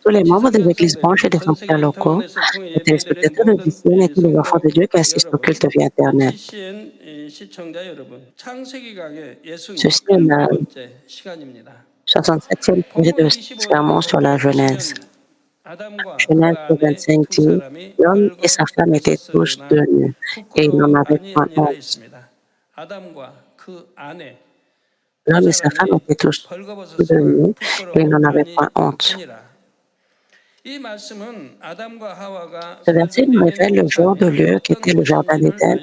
Tous les membres des églises branches et des sanctuaires locaux, les téléspectateurs de DCN et tous les enfants de Dieu qui assistent au culte via Internet. CCN 시청자 여러분, 창세기 강의 Ceci 예수님 est la 7번째 시간입니다. 67e série 본문 de 25절에 sermons sur la Genèse. 보시면 아담과 그 Genèse 아내 25 두 dit, 사람이 l'homme et sa femme étaient tous deux 벌거벗었으나 nus, et ils n'en 부끄러워 avaient point 아니하니라 honte. 했습니다. 아담과 그 아내 두 L'homme et sa femme 사람이 étaient tous deux 벌거벗었으나 nus, et ils 부끄러워 n'en avaient point honte. 아니하니라. 이 말씀은 아담과 하와가 Ce verset nous 살던 révèle 에덴 le genre de 동산에 lieu 어떤 qu'était le jardin 곳인지를 d'Éden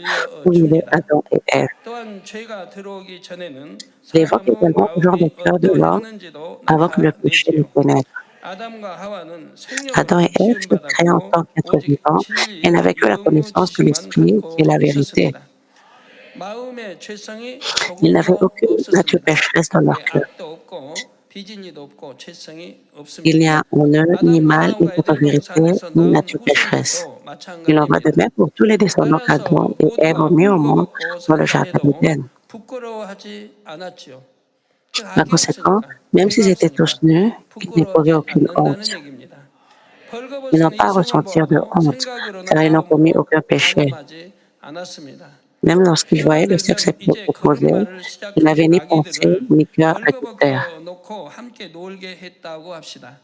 où vivaient 알려줍니다. Adam et Ève. 또한 죄가 들어오기 전에는 Il évoque 사람의 également le genre de 마음이 cœur de l'homme 어떠했는지도 avant que le péché ne 나타내지요. pénètre. 아담과 하와는 Adam et 생명으로 Ève furent créés en tant 지음받았고 qu'êtres 오직 vivants et 진리의 n'avaient que la 영으로 connaissance de 지심만 l'Esprit qui est 갖고 la vérité. 있었습니다. 마음의 죄성이 Ils n'avaient 조금도 aucune nature 없었습니다. pécheresse dans leur cœur. 악도 없고 비진리도 없고 죄성이 Il 없습니다. n'y a en eux ni 아담과 mal, ni 하와가 에덴 contre-vérité, 동산에서 ni 낳은 nature pécheresse. 후손들도 Il en va de 마찬가지입니다. même pour tous les descendants d'Adam 따라서 et Ève 모두가 mis au monde 헐거벗고 dans le 산다 jardin 해도 d'Éden. 부끄러워하지 않았지요. 그 Par 악이 conséquent, 없으니까, même 죄가 s'ils étaient tous 없으니까 nus, ils n'éprouvaient 부끄러워하지 aucune 않는다는 honte. 얘기입니다. Ils n'ont 벌거벗은 pas à 이성을 ressentir de 보아도 honte, 생각으로나 car ils n'ont commis 마음으로 aucun péché. 간음하지 않았습니다. Même lorsqu'ils 해가 voyaient le sexe 들면 이제 opposé, 거짓말을 ils 시작한 n'avaient ni pensée 아기들을 ni cœur adultère. 벌거벗겨 놓고 함께 놀게 했다고 합시다.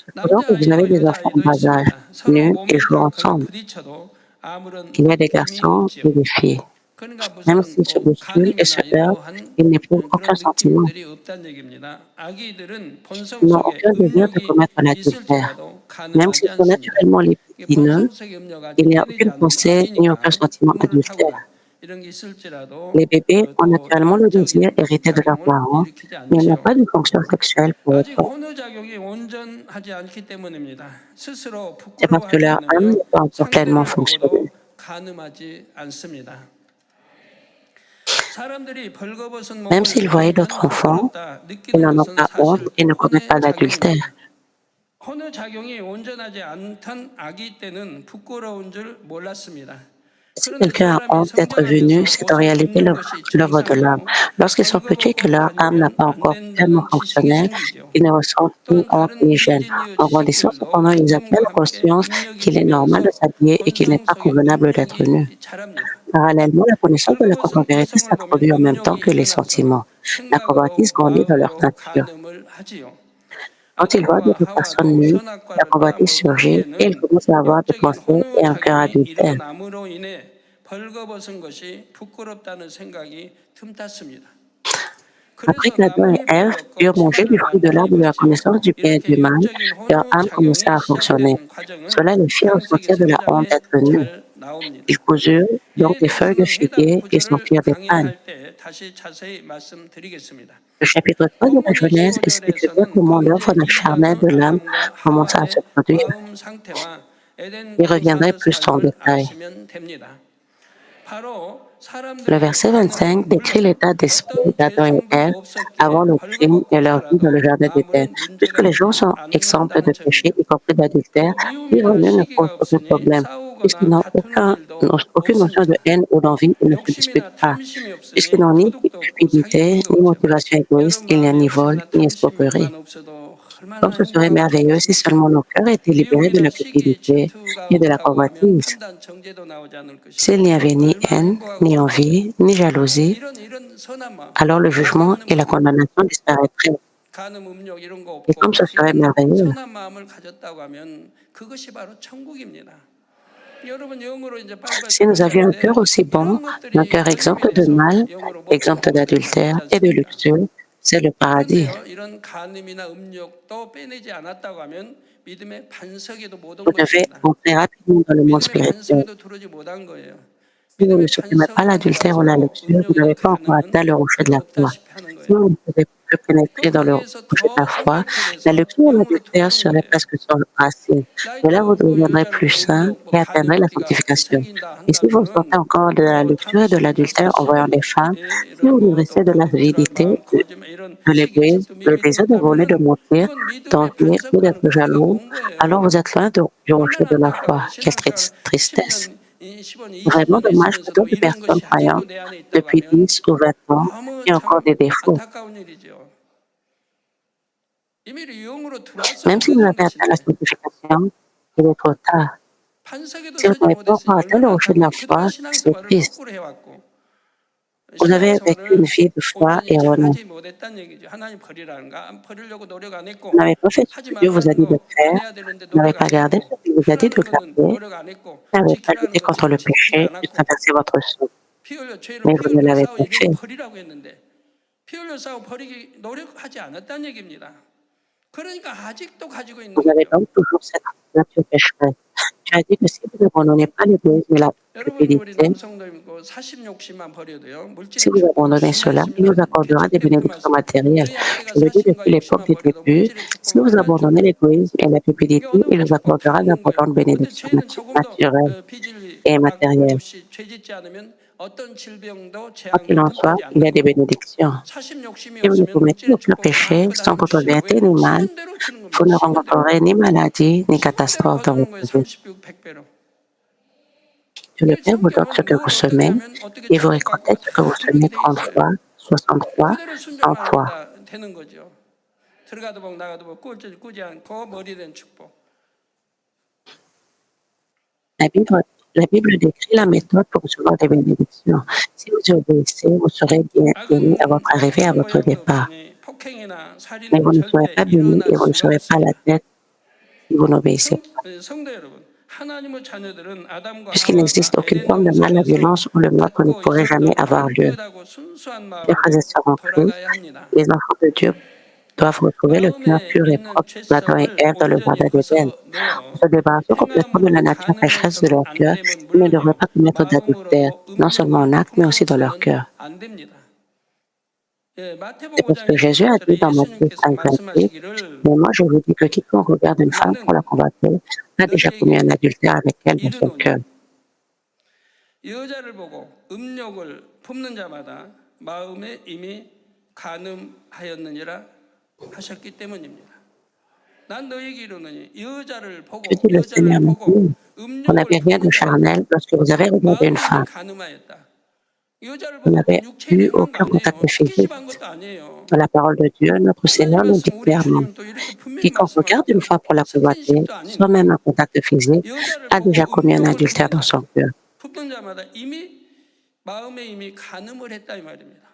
Cependant que vous avez 남자아이도 des enfants en 여자아이도 bas âge, 있습니다. 서로 nus et 몸이 jouant 덜컥 ensemble, 부딪혀도 아무런 il y a des 느낌이 garçons 없지요. et des filles. 그러니까 Même 무슨 s'ils se bousculent et se 간음이나 heurtent, 이러한 ils n'éprouvent aucun 그런 sentiment. 느낌들이 없다는 얘기입니다. 아기들은 본성 Ils n'ont 속에 aucun désir de 음욕이 commettre l'adultère. 있을지라도 Même 간음하지 s'ils sont 않습니다. naturellement 이게 libidineux, 본성 속의 음욕 il 아직 n'y a 빼내지 aucune 않은 pensée ni aucun 아기니까 sentiment 부모를 타거나 adultère. 이런 게 있을지라도 Les bébés ont 또 naturellement le désir 효능적인 hérité de leurs 작용을 parents, 일으키지 mais ils n'ont 않지요. pas de fonction sexuelle pour 아직 autant. 혼유작용이 온전하지 않기 때문입니다. 스스로 C'est parce que 부끄러워하지 leur âme n'est 않으면 pas encore pleinement 상대를 fonctionnelle. 보고도 간음하지 않습니다. 사람들이 벌거벗은 Même 몸을 s'ils voyaient 보면 d'autres enfants, 부끄럽다 ils 느끼는 n'en ont 것은 pas honte 사실 et ne commettent pas 혼의 d'adultère. 작용입니다. 혼의 작용이 온전하지 않던 아기 때는 부끄러운 줄 몰랐습니다. Si 그런데 그 quelqu'un a 사람이 honte d'être venu, 성장하면서 c'est en 옷을 réalité 입는 것이 l'œuvre de l'âme. 정상이고 Lorsqu'ils sont petits et que 벌거벗고 leur âme n'a 다니면 pas 안 encore pleinement 된다는 지식이 fonctionnel, 생기죠. ils ne ressentent ni 또한 honte 다른 ni gêne. 비진리의 En grandissant, 지식들도 cependant, ils 부모님과 acquièrent 함께 conscience 입력이 qu'il est normal de 되면서 s'habiller et qu'il n'est 본성 pas 속의 convenable d'être nu. 음욕이 자랍니다. Parallèlement, la connaissance de la 벌거벗은 contre-vérité 태성을 보면 s'introduit en même temps 음욕이 que les 일어나서 sentiments. La convoitise 생각으로 grandit dans leur 마음으로 nature. 간음을 하지요. Quand ils voient 아담과 d'autres personnes 하와도 nues, la 선악과를 convoitise 따먹은 surgit et ils 후에는 commencent à avoir des 영적인 pensées 혼유 et un cœur 작용이 adultère. 일어남으로 인해 벌거벗은 것이 부끄럽다는 생각이 틈탔습니다. Après 그래서 qu'Adam et 나무잎을 Ève 벗고 eurent mangé du 치마를 fruit de 만들어 l'arbre de la 입었지요. connaissance du bien et du 이렇게 mal, 영적인 leur 혼유 âme commença 작용이 à fonctionner. 시작되는 과정은 Cela les fit 창세기 ressentir de la honte 3장에 d'être nus. 잘 나옵니다. Ils cousurent donc 이에 des feuilles de 대해서는 해당 figuier et 구절을 s'enfirent des pannes. 강의할 때 다시 자세히 말씀드리겠습니다. Le chapitre 3 de la 본문 Genèse explique bien 25절에서는 comment l'œuvre 번제 charnelle 이후라는 de l'âme 아담과 commença à se 하와의 produire. 마음 상태와 에덴 J'y reviendrai 동산의 plus en 삶을 détail. 아시면 됩니다. 바로 Le 사람들의 verset 25 반응은 décrit 물론 l'état d'esprit 어떤 d'Adam et 죄성도 Ève avant 없었기에 le crime et 벌거벗고 leur vie dans le 살아도 jardin d'Éden. 아무런 Puisque 문제가 les gens 되지 sont exemples 않는다는 de péché, 점이죠. y compris d'adultère, 또 vivre 미움이나 nus ne pose 시기가 aucun 없으니 problème. Puisqu'ils 싸우거나 n'ont 다투는 일도 aucune notion de 없습니다. haine ou d'envie, ils ne se disputent 욕심이나 pas. 탐심이 Puisqu'ils 없으니 n'ont ni 도둑도 없고 cupidité, 사기꾼도 ni 없죠. motivation égoïste, 여러분 il n'y a 마음에 ni vol, 욕심이나 ni 탐심만 escroquerie. 없어도 Comme 얼마나 ce serait 행복하고 merveilleux si 좋겠습니까? seulement nos cœurs étaient libérés de 미움이나 la 시기, cupidité 질투가 et de la 없다고 하면 convoitise. 판단, 정죄도 나오지 않을 S'il 것이고 n'y avait ni 얼마나 haine, 행복하고 ni 좋겠습니까? envie, ni jalousie, 이런 선한 마음, alors le 악이 jugement 없는 et la 마음, condamnation disparaîtraient. 간음, 음욕 이런 거 Et comme 없고 ce serait 이런 merveilleux, 선한 마음을 가졌다고 하면 그것이 바로 천국입니다. 여러분 영으로 이제 빨리빨리 si nous avions un cœur 들어가는데 aussi bon, 이런 un 것들이 cœur 하나님에 exempt de 대해서 mal, 영으로 exempt 멋지고 d'adultère 아름답지 et de 않습니까? luxure, c'est le paradis. 그런데요, 이런 간음이나 음욕도 빼내지 않았다고 하면 믿음의 반석에도 못 Vous 온 devez 것입니다. entrer rapidement dans le monde 믿음의 spirituel. 반석에도 들어오지 못한 거예요. Si vous ne 믿음의 supprimez pas 반석만 l'adultère ou la 가지고 luxure, vous 음욕이나 n'avez pas encore 간음은 atteint le rocher de la foi. 없다시피 하는 Si 거예요. vous ne pouvez plus pénétrer 그럼 dans le 거기에서 rocher de la 더 foi, la 성결해져서 luxure ou 영으로 l'adultère 들어오는 seraient 거예요. presque sans racine. 나이 Mais là, vous 들어갖고 deviendrez plus 여자는 saint 음욕, 뭐 et atteindrez la 간음기가 sanctification. 생긴다 Et si vous ressentez 한다면은 encore de la luxure et de 탐심이나 l'adultère en voyant des 사심, femmes, si 이런 vous 뭐 또 nourrissez de 도둑질할 l'avidité, 마음, 거짓말 이런 de 시기, l'égoïsme, 질투, le 미움이 désir de voler, de 들었다면은 mentir, 그건 믿음의 d'envier ou 반석과는 d'être 거리가 jaloux, 먼 alors 거예요. vous êtes loin du rocher 얼마나 de la 안타까워요. foi. Quelle 신앙생활 tristesse. 10년, 15년, Vraiment 20년 dommage que tant 했으면서도 de 이런 personnes 것이 croyantes 아직도 내 안에 있다고 depuis 하면 10 ou 20 ans 너무 aient encore 참 des défauts. 안타까운 일이죠. 이미 유형으로 들어와서 Même si vous 얻어진 avez atteint la 것인데 sanctification, il est trop tard. 반석에도 Si vous 서지 n'avez pas 못했으니 encore atteint le 얼마나 rocher de la 안타까워. 그동안 foi, c'est 신앙생활을 triste. 거꾸로 해왔고 Vous avez vécu une 신앙생활을 vie de foi 온전히 erronée. 잘하지 못했다는 얘기죠. 하나님 버리라는가? 안 버리려고 노력 안 Vous 했고 n'avez pas fait ce 하지 que Dieu vous a 말라는 dit de 거 안 faire. 해야 되는데 Vous n'avez 노력 pas 안 gardé 했고 ce qu'il vous a dit de 하라는 거는 garder. 노력 안 했고 Vous n'avez pas 지키라는 lutté 거 contre le 지키지 péché et 않았고 traversé votre souffle. 피 흘려 죄를 Mais 피 vous ne 흘려 l'avez 싸워 pas 이걸 fait. 버리라고 했는데 피 흘려 싸워 버리기 노력하지 않았다는 얘기입니다. 그러니까 아직도 가지고 있는 Vous avez 거죠. donc toujours cette nature pécheresse. Tu as dit que si vous n'abandonnez pas l'égoïsme et la 여러분 우리 cupidité, 남성들 사십 욕심만 버려도요 si 물질의 vous 축복을 abandonnez 주신다 cela, il 했습니다. vous accordera des 개척교회 bénédictions 말씀. matérielles. 너희 아내가 Je le dis 사심과 depuis l'époque 욕심만 des 버려도 débuts, 물질의 si 축복을 vous 얼마나 abandonnez 줍니까? l'égoïsme et la 이게 cupidité, il 얻어먹고 vous 싶고 accordera 탐내는 거예요. d'importantes 근데 bénédictions 죄는 조금도 naturelles 빚을 et matérielles. 없이 죄 짓지 않으면 어떤 질병도 Quoi qu'il 재앙도 en soit, 덮치지 il y a 않는 des 거고 bénédictions. 사심 욕심이 Si vous ne 없으면 commettez 물질의 aucun 축복을 péché, 마음껏 sans 다 주셔요. controverser 왜? ni mal, 심은 대로 주는 겁니다. vous ne 심은 대로. rencontrerez ni maladie, ni 심은 대로 catastrophe dans 거두는 votre 거예요. vie. 30배, 100배로. Que le Père vous donne ce que vous 뭘 semez 얻었냐면 어떻게 et vous 축복받고 récoltez ce que vous 들어오게 semez 돼 30 있어요. fois, 60 fois, 그대로 100 순종만 하면 fois. 다 되는 거죠. 들어가도 복 나가도 복 꾸지 않고 머리된 축복. La Bible, la Bible décrit la méthode pour recevoir des bénédictions. Si vous obéissez, vous serez bien béni à 악은 votre arrivée, à 어떤 votre 모양도 départ. 없으니 폭행이나 Mais 살인은 vous ne serez 절대 pas béni 일어날 et vous ne 수가 serez pas la 없습니다. tête si vous n'obéissez pas. 성도 여러분, 하나님의 자녀들은 아담과 Puisqu'il 하와가 n'existe aucune 에덴 forme de mal, la 동산에서 violence ou le meurtre ne 듣고 pourrait jamais 있었던 avoir lieu. 깨끗하고 순수한 Mes frères et 마음으로 sœurs en Christ, 돌아가야 합니다. les enfants de Dieu doivent retrouver le cœur 마음에 pur et 있는 propre d'Adam et 죄성을 Ève dans le 온전히 jardin d'Éden. En 벗어넣어 se débarrassant complètement de la 행함으로 nature pécheresse de 가늠해서는 leur 안 cœur, 되면 ils ne devraient 물론이요 pas commettre d'adultère, 마음으로도 non seulement en 음욕을 acte, mais aussi dans leur 품어서는 cœur. 안 됩니다. C'est 마태복음 parce 5장 que Jésus a 27절에 dit dans Matthieu 예수님께서 5, 28, 말씀하시기를 mais moi je vous dis que quiconque regarde une femme pour la 나는 convoiter a déjà commis un 너희에게 adultère avec elle dans son cœur. 이르노니 여자를 보고 음욕을 품는 자마다 마음에 이미 간음하였느니라 하셨기 때문입니다. 난 너희에게 이르노니 여자를 Je dis le Seigneur m'a dit, vous 음욕을 n'avez rien de 품는 자마다 charnel lorsque vous avez regardé une 마음에 이미 femme. 간음하였다. 여자를 Vous 보고 n'avez 육체로 eu 행한 거 aucun contact 아니에요. physique. 스킨십 한 것도 아니에요. Dans la parole de Dieu, notre 하나님 Seigneur nous dit 말씀 우리 clairement, 주님 또 이렇게 분명히 quiconque regarde une 말씀하셨잖아요. femme pour la convoiter, 스킨십도 sans 아닌 même un contact physique, 여자를 a déjà 보고 commis un 음욕을 adultère dans 품는다. son cœur. 품는 자마다 이미 마음에 이미 간음을 했다 이 말입니다.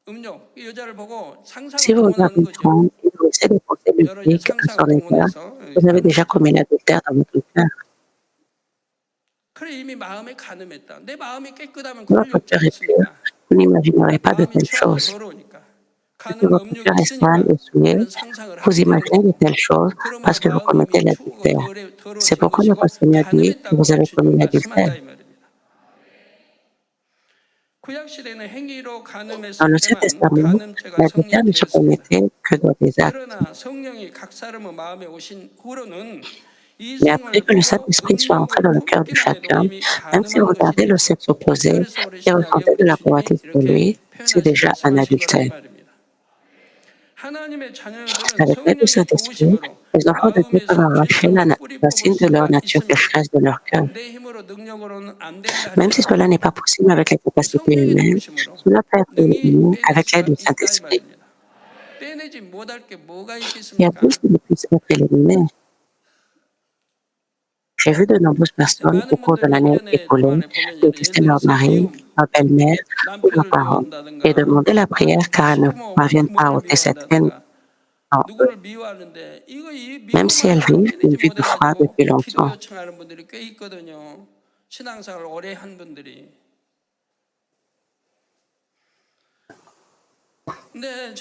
음욕 여자를 보고 상상을 Si vous regardez 동원하는 une 거죠. femme et vous laissez des pensées 여러 이제 lubriques à 상상을 son égard, 동원해서 vous avez 하는 déjà 거죠. commis l'adultère dans votre cœur. 그래 이미 마음에 간음했다. 내 마음이 깨끗하면 그럴 리 Votre 없지 cœur est pur, 않습니까? vous n'imaginerez pas de 마음이 telles 추하고 choses. 더러우니까 Puisque 간음 votre 음욕이 cœur est sale 있으니까 et souillé, 그런 상상을 vous 하게 되는 imaginez de 거고 telles choses 그런 parce 말 que vous 마음이 commettez 이미 추우고 l'adultère. C'est 더러워진 pourquoi notre 것이고 Seigneur dit que 간음했다고 vous avez 주님 commis 말씀한다 l'adultère. 이 말입니다. 구약 시대는 행위로 Dans 간음했을 l'Ancien 때만 Testament, 간음죄가 l'adultère ne se 성립되었습니다. commettait que dans des actes. 그러나 성령이 각 사람의 마음에 오신 후로는 Mais après 이성을 que le 보고 Saint-Esprit soit entré 음욕을 dans le cœur de 품기만 해도 chacun, 이미 même si vous 간음한 것이 regardez le 되고 sexe opposé 그래서 우리 et 신약에 ressentez de 우리 la 주님이 convoitise pour 이렇게 lui, c'est déjà un 말씀하신 거라 이 adultère. 말입니다. 하나님의 자녀들은 Avec l'aide du 성령의 Saint-Esprit, 도우심으로 les enfants de Dieu peuvent 마음에서 arracher 죄성을 뿌리 뽑을 racine de leur 수가 nature 있습니다. pécheresse de leur cœur. 내 힘으로 능력으로는 안 된다 Même si cela 할지라도 n'est pas possible avec les capacités 성령의 humaines, 도우심으로 cela peut être 능히 éliminer 빼낼 avec l'aide 수가 du 있다 이 Saint-Esprit. 말입니다. 빼내지 못할 게 뭐가 Il y a 있겠습니까? plus qui ne puisse être éliminé. J'ai vu de nombreuses personnes au 많은 cours de 분들 l'année 주변에 écoulée 동안에 보면 예를 détester leur 들어서 mari, 미움, leur belle-mère ou leurs 남편을 parents et 미워한다든가 demander la prière car elles ne parviennent pas à 부모를 ôter cette haine 미워한다든가 en eux, 누구를 미워하는데 이 même si elles 미움을 vivent une 빼내지 vie de foi 못해가지고 depuis 기도 longtemps. 요청하는 분들이 꽤 있거든요. 신앙생활 오래 한 분들이. 근데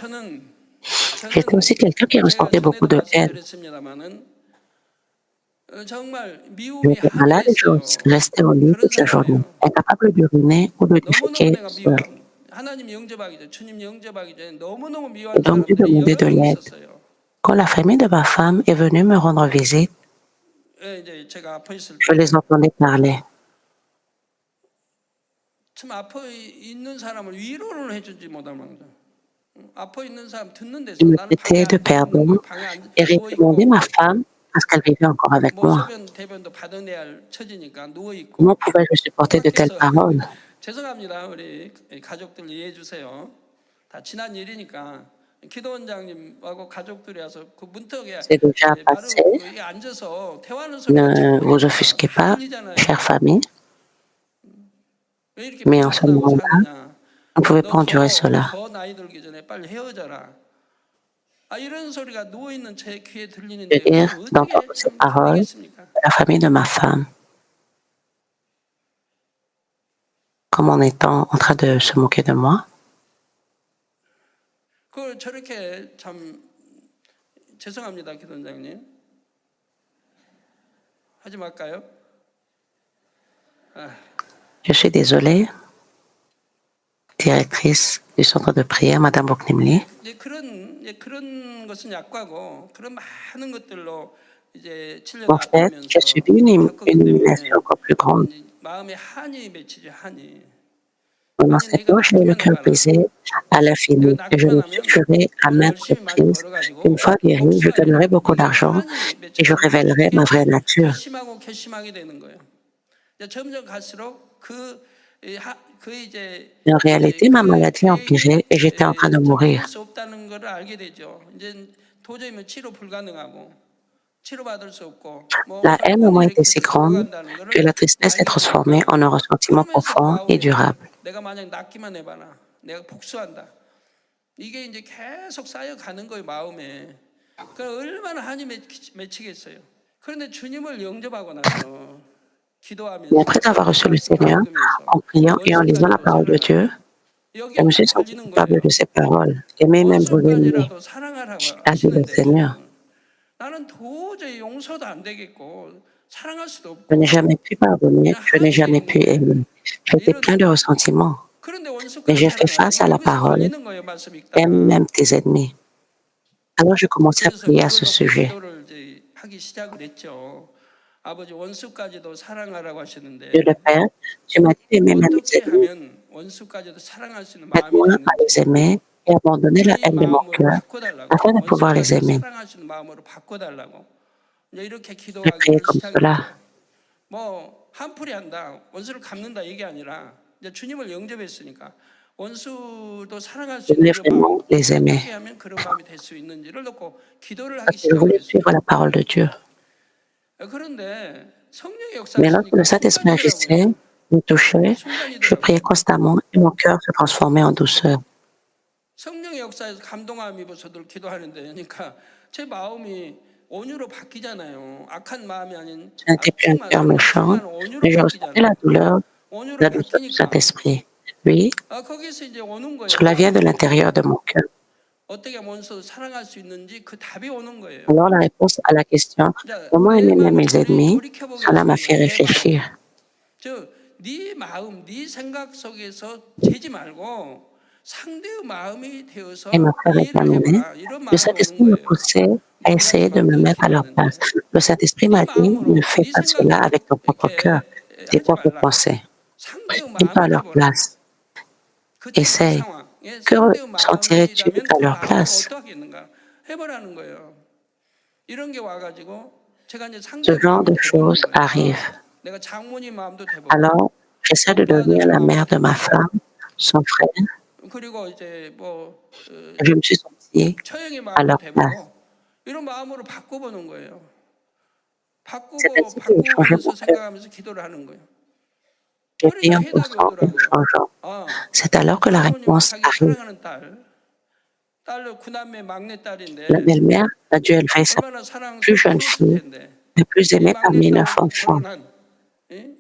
J'étais aussi quelqu'un qui 제가 ressentait beaucoup 전에도 de haine. 말씀드렸습니다만은 정말 Je 미움이 étais malade et je 하늘했어요. restais au lit 그런 toute la journée, 사람이에요. incapable d'uriner ou de 너무너무 déféquer 내가 seul. 하나님 영접하기 전에 주님 영접하기 전에 너무너무 J'ai 미워하는 donc dû 사람들이 demander de 여러 명 l'aide. 있었어요. Quand la famille de ma femme est venue me rendre visite, 이제 제가 아파 있을 je les 때 entendais parler. 참 아파 있는 사람을 위로를 해주지 못할 망정. 아파 있는 사람 듣는 Ils 데서 me 나는 traitaient de 있는 거예요. perdon 방에 et 누워 réprimandaient 있고 ma femme parce qu'elle vivait encore avec 뭐 moi. 소변 대변도 받아내야 할 처지니까 누워 Comment 있고 pouvais-je supporter de telles 꽉했어. paroles? 죄송합니다. 우리 가족들 이해해 주세요. 다 지난 일이니까 기도원장님하고 가족들이 와서 그 문턱에 C'est déjà passé. 바로 여기 앉아서 대화하는 소리가 Ne 자꾸 vous 나니까 offusquez 다 pas, chère 들리잖아요. famille, 왜 이렇게 mais en ce 불순하고 moment-là, 사느냐? vous ne pouvez pas 너 endurer cela. 더 나이 들기 전에 빨리 헤어져라. 이런 소리가 누워 있는 제 귀에 De 들리는데 dire, 그걸 d'entendre 어떻게 ces 참 paroles 견디겠습니까? de la famille de ma femme, comme en étant en train de se moquer de moi. 그걸 저렇게 참 죄송합니다, 기도원장님. 하지 말까요? Je suis désolée, directrice du centre de prière, Madame Boknimli. 그런 것은 약과고 그런 많은 것들로 이제 7년 En fait, j'ai 앞두면서 subi 겪었기 une 때문에 humiliation encore plus grande. 마음에 한이 맺히죠, 한이. Pendant 아니 7 네가 ans, j'ai eu le 낫기만 cœur 해봐라. brisé à 내가 l'infini et je 낫기만 me suis 하면 juré à 돈을 maintes 열심히 많이 reprises qu'une 벌어가지고 fois guérie, je 복수하리라. gagnerai beaucoup 이게 d'argent 한이 et je 맺혀가면 révélerai ma 그게 vraie nature. 결심하고 결심하게 되는 거예요. 이제 점점 갈수록 그 이제 En réalité, ma 그 maladie empirait et j'étais en train de 잡을 mourir. 수 없다는 걸 알게 되죠. 이제 도저히 치료 불가능하고 치료받을 수 없고 뭐 La haine en 혈관을 moi était si 일으켜서 grande 죽어간다는 que 거를 la tristesse est 알게 transformée 되니까 en un ressentiment 그러면서 profond et 마음에 durable. 내가 만약 낫기만 해봐라. 내가 복수한다. 이게 이제 계속 쌓여가는 거예요, 마음에. 그 얼마나 한이 맺히겠어요. 그런데 주님을 영접하고 나서 Mais 기도하면서 après avoir reçu le 말씀을 Seigneur, 읽으면서 en priant et en lisant la 원수까지도 parole de 사랑하라. Dieu, je 여기에 me 딱 suis senti 걸리는 coupable de 거예요. ces paroles. Aimez même vos ennemis, 원수까지라도 사랑하라고 a dit le 하시는데 Seigneur. 나는 도저히 용서도 안 되겠고 사랑할 수도 Je n'ai 없고 jamais pu pardonner, 그냥 je n'ai 한이 jamais 맺은 pu 거예요. aimer. J'étais plein de 이런 ressentiments, 그런데 mais 원수까지 j'ai fait 사랑하라. face à 이게 la 여기서 parole, 걸리는 거예요. 말씀 aime 읽다가. même tes ennemis. Alors je commençais à 그래서 prier à 그걸 ce 놓고 sujet. 기도를 이제 하기 시작을 했죠. 아버지 원수까지도 사랑하라고 Dieu le 하시는데 Père, tu m'as dit d'aimer même mes 어떻게 ennemis. 하면 원수까지도 사랑할 수 있는 마음이 Aide-moi à les 되는지 aimer et abandonner la 이 haine de mon 마음을 cœur afin 바꿔달라고 de pouvoir les 원수까지도 aimer. 사랑할 수 있는 마음으로 바꿔달라고 이제 이렇게 J'ai prié 기도하기를 comme 시작했죠. cela. 뭐 한풀이 한다 원수를 갚는다 이게 아니라 이제 주님을 영접했으니까 원수도 사랑할 수 Je 있는 voulais 그 마음 vraiment les aimer 어떻게 하면 그런 마음이 될 수 있는지를 놓고 기도를 하기 parce que je 시작을 voulais 했어요. suivre la parole de Dieu. 그런데 성령의 Mais lorsque le 역사하시니까 Saint-Esprit agissait, 순간이더라고요. me touchait, je priais 순간이더라고요. constamment et mon cœur se transformait en douceur. 성령의 역사에서 감동함 입어서들 기도하는데 그러니까 제 마음이 온유로 바뀌잖아요. 악한 마음이 아닌 Je n'étais plus un cœur méchant, 순간 온유로 mais je ressentais la 바뀌잖아요. douleur, 온유로 la douceur du 바뀌니까 Saint-Esprit. Oui, 거기서 이제 오는 거예요. cela vient de l'intérieur 마음속에 de mon cœur. 어떻게 하면 원수 사랑할 수 있는지 그 답이 오는 거예요. Alors la réponse à la question 자, comment 내 aimer même 마음을 mes ennemis, 돌이켜 보게 cela m'a 하시는 fait 거예요. 내 마음을. réfléchir. 네 마음, 네 생각 속에서 재지 말고 상대의 마음이 Et me 되어서 fait 이해를 réclamer. 해봐라. 이런 Le 마음이 오는 Saint-Esprit me 거예요. poussait à essayer 인간이 de me 마음대로 mettre 되지 à leur 않는데 place. Le Saint-Esprit 네 m'a dit ne 마음으로 fais 네 pas cela 생각대로 avec ton propre cœur. 이렇게 Tes 하지 propres 말라. pensées. 상대의 Mets-toi à 마음이 leur 돼보라. place. 그때 Essaye. 상황에 Que 상대의 ressentirais-tu 마음이라면 à 그 leur 마음을 place? 어떠하겠는가 해보라는 거예요. 이런 게 와가지고 제가 이제 Ce 상대의 genre 마음을 de 돼보는 choses 거예요. arrive. 내가 장모님 마음도 돼보고 Alors, j'essaie de 오빠 devenir 아들 la 마음도 mère de ma 돼보고 femme, son frère. 그리고 이제 Je me suis sentie 처형의 à 마음도 leur place. 돼보고 이런 마음으로 바꿔보는 거예요. C'est 바꾸고 ainsi que j'ai changé mon 바꾸면서 cœur. 생각하면서 기도를 하는 거예요. J'ai prié 그러니까 en 해답이 pensant et en 오더라고요. changeant. 아, C'est alors que la 장모님은 réponse 자기 arrive. 사랑하는 딸로 구남매 막내 La 딸인데 belle-mère a dû élever sa 얼마나 plus 사랑스럽고 jeune 품었을 fille, 텐데 la plus 이 aimée 막내 parmi 9 딸하고 enfants. 결혼한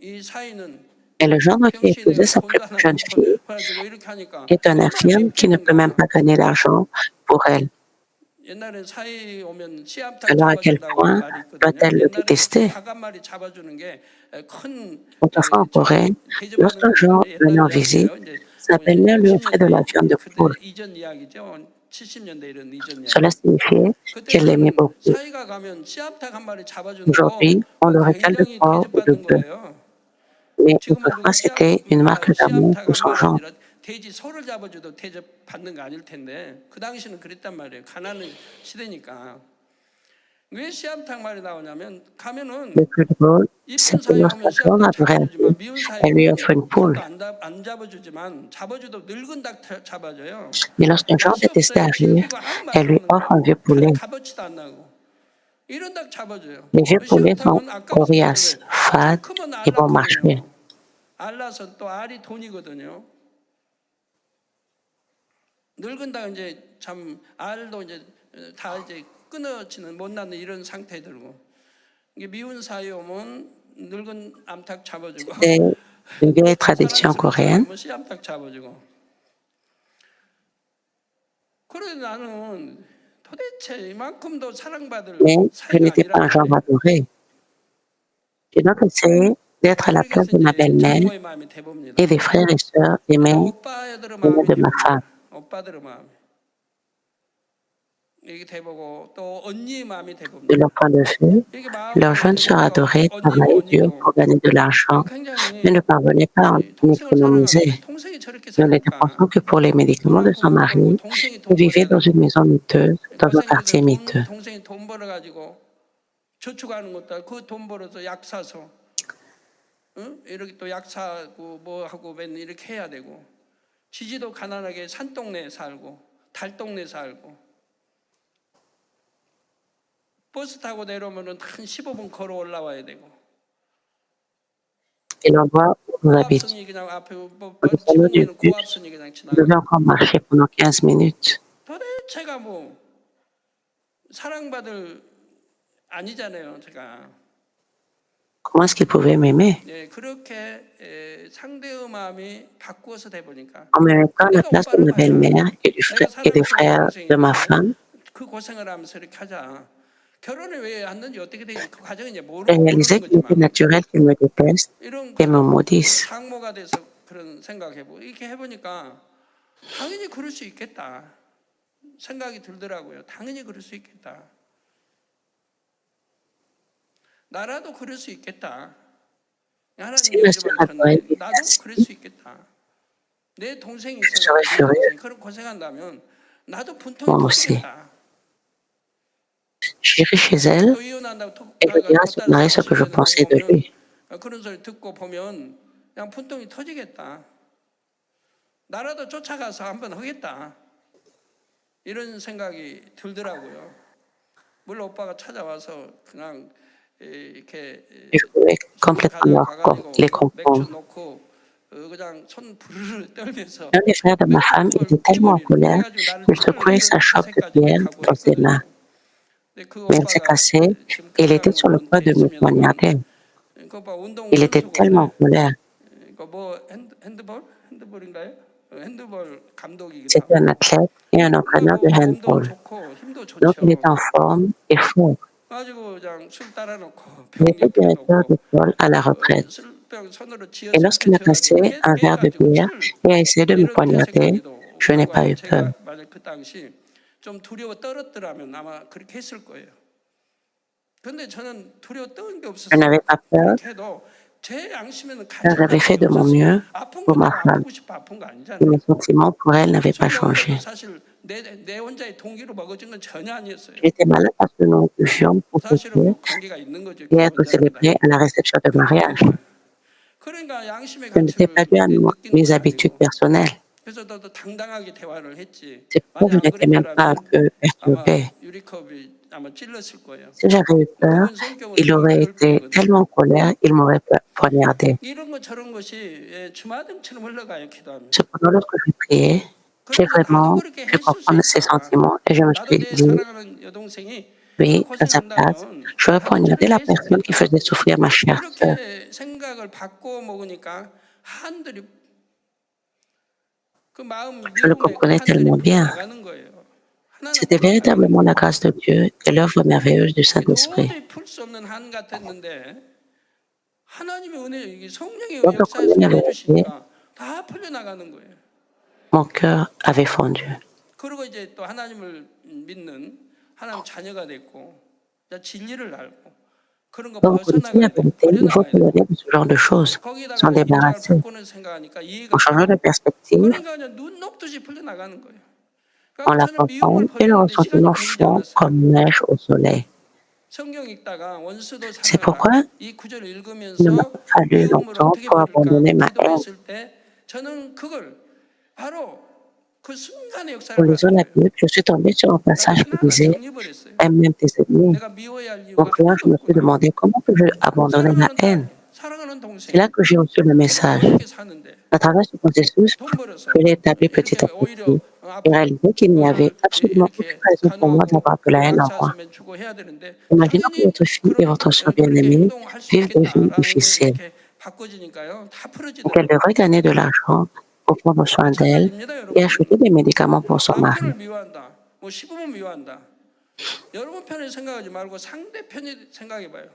이 사이는 Et le gendre qui a épousé 병신이고 sa plus 돈도 안 jeune 하는 fille 가지고 이렇게 하니까 est un 얼마나 infirme qui ne peut même 밉겠는가. pas gagner l'argent pour elle. 옛날에 사이 오면 씨암탉 Alors à quel 잡아준다고 point 말이 있거든요. doit-elle le 옛날에 détester? 닭 한 마리 잡아주는 게 큰 Autrefois en Corée, 대접하는 lorsqu'un 거예요. gendre 옛날 venait en visite, 이야기예요. 이제 sa belle-mère lui offrait de la 60년대 viande de poule. 그때 이전 이야기죠. 70년대 이런 이전 Cela 이야기. signifiait qu'elle l'aimait 그때는 beaucoup. 사이가 가면 씨암탉 한 마리 잡아주는 거 Aujourd'hui, on le récale de 굉장히 porc ou de 대접받는 bœuf. 거예요. Mais 지금은 autrefois, 누가 c'était une marque d'amour 씨암탉 pour 한 son 마리 gendre. 아니라 돼지 소를 잡아줘도 대접받는 거 아닐 텐데 그 당시는 그랬단 말이에요. 가난한 시대니까. 왜 씨암탉 말이 나오냐면 Le 가면은 plus drôle, c'est 이쁜 que 사이 오면 lorsqu'un jour 씨암탉 adorait à Dieu, 잡아주지만 미운 사이 elle lui 오면 offre une poule. 안 잡아주지만 잡아줘도 늙은 닭 잡아줘요. Mais lorsqu'un jour 맛이 détestait 없어요. à rire, 질기고 아무 elle 맛도 lui 없는 offre 거예요. un vieux poulet. 값어치도 안 나고 이런 닭 잡아줘요. Les vieux poulets sont 씨암탉은 아까워서 coriaces, 잡아줘요. 더 fades 크면 et 알 bon marché. 낳거든요. 알 낳아서 또 알이 돈이거든요. 늙은 닭은 이제 참 알도 이제 다 이제 끊어지는 못 낳는 이런 상태에 들고 이게 미운 사이 오면 늙은 암탉 잡아주고 C'est une vieille tradition 사랑스러운 사이 coréenne. 오면 씨암탉 잡아주고. 그래서 나는 도대체 이만큼도 사랑받을 Mais je 사이가 n'étais pas un 아니란 genre 말이에요. adoré. J'ai donc essayé d'être à la place 그래서 de ma 이제 belle-mère 장모의 마음이 돼봅니다. et des frères et sœurs des 그러니까 mères 오빠들의 aînés 마음이 de ma femme. 돼봅니다. 오빠들의 마음. 이게 돼보고 또 언니의 마음이 De 돼봅니다. leur point de vue, 이렇게 마음이 leurs jeunes sœurs 돼보니까 adoraient 언니도 travaillaient dur 언니고 pour gagner de l'argent, mais ne 굉장히 parvenaient pas à en 동생을 사랑하는데 économiser. 동생이 저렇게 Et on était 살까? conscient que pour les 돈 médicaments de 않고 son 못 벌고 mari, 동생이 ils 돈 vivaient dans une 벌어가지고 maison miteuse, dans un 고생해서 quartier miteux. 동생이 돈 벌어가지고 저축하는 것도 그 돈 벌어서 약 사서 이렇게 또 약 사고 뭐 하고 맨 이렇게 해야 되고 지지도 가난하게 산동네에 살고 달동네 살고 버스 타고 내려오면은 한 15분 걸어 올라와야 되고 Et l'endroit où nous habitions, 고압선이 그냥 앞에 뭐 au descendant du 지붕 위에는 bus, 고압선이 그냥 on devait 지나가고 encore marcher pendant 15 minutes. 도대체가 뭐 사랑받을 아니잖아요, 제가. Comment est-ce qu'ils pouvaient m'aimer? 예, 그렇게 상대의 마음이 바꾸어서 돼 보니까 En me mettant à la 내가 place de 오빠를 ma 봐야 belle-mère 내가 et des 사랑스러운 frères de ma 동생인데 femme, 그 고생을 하면서 이렇게 하자. 결혼을 왜 했는지 어떻게 되는지 그 과정은 이제 j'ai 모르는 réalisé qu'il était 거지만 naturel qu'ils me détestent 이런 et me 그런 maudissent. 장모가 돼서 그런 생각해보고 이렇게 해보니까 당연히 그럴 수 있겠다 생각이 들더라고요. 당연히 그럴 수 있겠다. 나라도 그럴 수 있겠다. Si 하나님 ma sœur 영접하기 adorait 전에 vivre 나도 그럴 ainsi, 수 있겠다. 내 동생이 je 있어가지고 serais 네 furieux, 동생이 그런 고생한다면 나도 분통이 moi aussi. 터지겠다. J'irai chez elle 또 이혼한다고 et je dirai à 또 son 다른 mari 사람 ce que je 시집가고 pensais de 보면 lui. 그런 소리 듣고 보면 그냥 분통이 터지겠다. 나라도 쫓아가서 한번 하겠다. 이런 생각이 들더라고요. 물론 오빠가 찾아와서 그냥 이렇게 Et je pouvais 술집 complètement 가가지고 les 맥주 comprendre. 놓고 그냥 손 부르르 떨면서 L'un des frères de ma 맥주 femme 한 걸 était tellement en 집어버리고 colère 그래가지고 나를 qu'il 쫄래 secouait sa 이런 chope de 자세까지 bière 가고 dans ses mains. 했거든요. 근데 그 Mais elle s'est 오빠가 cassée 지금 et il était sur le 건강하고 point de me 됐으면은 poignarder. 그 오빠 운동 Il était 선수고 tellement en 원래 colère. 뭐 핸드볼인가요? 핸드볼 감독이기도 C'était 하고. un athlète et un 그러니까 entraîneur 뭐 de 몸도 handball. 좋고 힘도 Donc il 좋죠. était en forme et fort. 가지고 그냥 술 따라놓고 Il 병 était 옆에 directeur 놓고 d'école à la retraite. 술병 손으로 Et 쥐어서 앞에 lorsqu'il a 쥐어가지고 cassé un verre de 깨가지고 bière 칠 et a essayé de me 이런 poignarder, 태세까지도 je n'ai pas 불구하고 eu peur. 제가 만약 그 당시 좀 두려워 떨었더라면 아마 그렇게 했을 거예요. 근데 저는 두려워 떨은 게 Je 없었어요. n'avais pas peur 그렇게 해도 제 양심에는 car 가책할 j'avais 게 fait de mon 없었어요. mieux 아픈 pour 건 ma 내가 femme. 아프고 싶어 아픈 거 Et 아니잖아요. mes sentiments pour elle n'avaient pas 술 먹은 것도 changé. 사실 내 혼자의 동기로 먹어진 건 전혀 아니었어요. J'étais malade parce que nous étions pour 사실은 fêter 뭐 관계가 있는 거죠. et être célébrés 기혼자라기보다는 à la réception de 그런 mariage. 거예요. 그러니까 양심의 Ce n'était pas 가책을 dû à 느끼는 mes 것이 habitudes 아니고 personnelles. 그래서 더 당당하게 대화를 했지. C'est pourquoi je 만약 안 n'étais même pas un 그랬더라면 peu 아마 perturbée. 유리컵이 아마 찔렀을 거예요. Si j'avais eu peur, 그분 성격은 il 좀 aurait 그럴 été 뿐이거든요. tellement en colère, il m'aurait poignardé. 이런 거 저런 것이 주마등처럼 흘러가요 기도하면. Cependant, lorsque j'ai prié, j'ai 그러면서 나도 vraiment 그렇게 pu 했을 수 comprendre ses 있다. sentiments et je me 나도 suis 내 dit, 사랑하는 여동생이 그 oui, à sa place, 고생한다면 j'aurais 나도 poignardé 저렇게 la 했을 수 personne qui 있다. faisait souffrir ma chère sœur. 그렇게 생각을 바꿔 먹으니까 한들이 그 마음 Je le 미움의 그 comprenais 한들이 tellement bien. 풀려나가는 거예요. 하나는 C'était 풀려나가는 véritablement la 거예요. grâce de Dieu et l'œuvre merveilleuse du Saint-Esprit. 도저히 풀 수 없는 한 같았는데 하나님의 은혜, 이게 성령의 Quand on connaît 역사에서 la 은혜 vérité, 주시니까 다 풀려나가는 거예요. mon cœur avait fondu. 그리고 이제 또 하나님을 믿는 하나님 자녀가 됐고 진리를 알고 그런 거 Quand vous connaissez la 벗어나가야 되고 vérité, il faut 버려나가야 되고 s'éloigner de ce genre de choses, 거기다가 s'en 이제 입장을 débarrasser. 바꾸는 생각하니까 En 이해가 changeant de 되고 perspective, 그러니까 그냥 눈 녹듯이 풀려나가는 거예요. en 그러니까 la 저는 미움을 pensant, et le 버리는데 시간이 ressentiment 걸리지 fond 않았어요. comme neige au soleil. 성경 읽다가 원수도 C'est 사랑하라. pourquoi 이 구절을 il ne m'a 읽으면서 pas fallu 배움을 longtemps 어떻게 pour 버릴까 abandonner ma haine. 기도했을 때 저는 그걸 바로 그 순간의 Pour 역사를 les 봤던 zones 거예요. je suis tombée sur un 나는 passage qui 하나하나 disait 정리버렸어요. aime même tes ennemis. 내가 미워야 할 En 이유가 priant, 하나도 je me suis 없구나. demandé comment peux-je abandonner la 사랑하는 haine. 딸, 사랑하는 C'est là 동생, que j'ai reçu le 그렇게 message. 어렵게 사는데 À travers ce processus, 돈 벌어서 je l'ai établi petit 이렇게 à 오히려 petit. J'ai réalisé qu'il n'y avait 너를 absolument aucune 이렇게 raison pour moi 간호하고 d'avoir de la haine en moi. 왕차수면 주고 해야 되는데 Imaginons que 당연히 votre fille et 그런 votre soeur 그렇게 bien-aimée 행동할 수 vivent des vies 있겠다라는 걸 difficiles 이렇게 바꿔지니까요 다 et qu'elle 풀어지더라고요. devrait gagner de l'argent pour prendre soin d'elle 마찬가지입니다, et 여러분. acheter des médicaments pour son 남편을 mari. 미워한다, 뭐 시부모 미워한다. 여러분 편을 생각하지 말고 상대 편을 생각해봐요.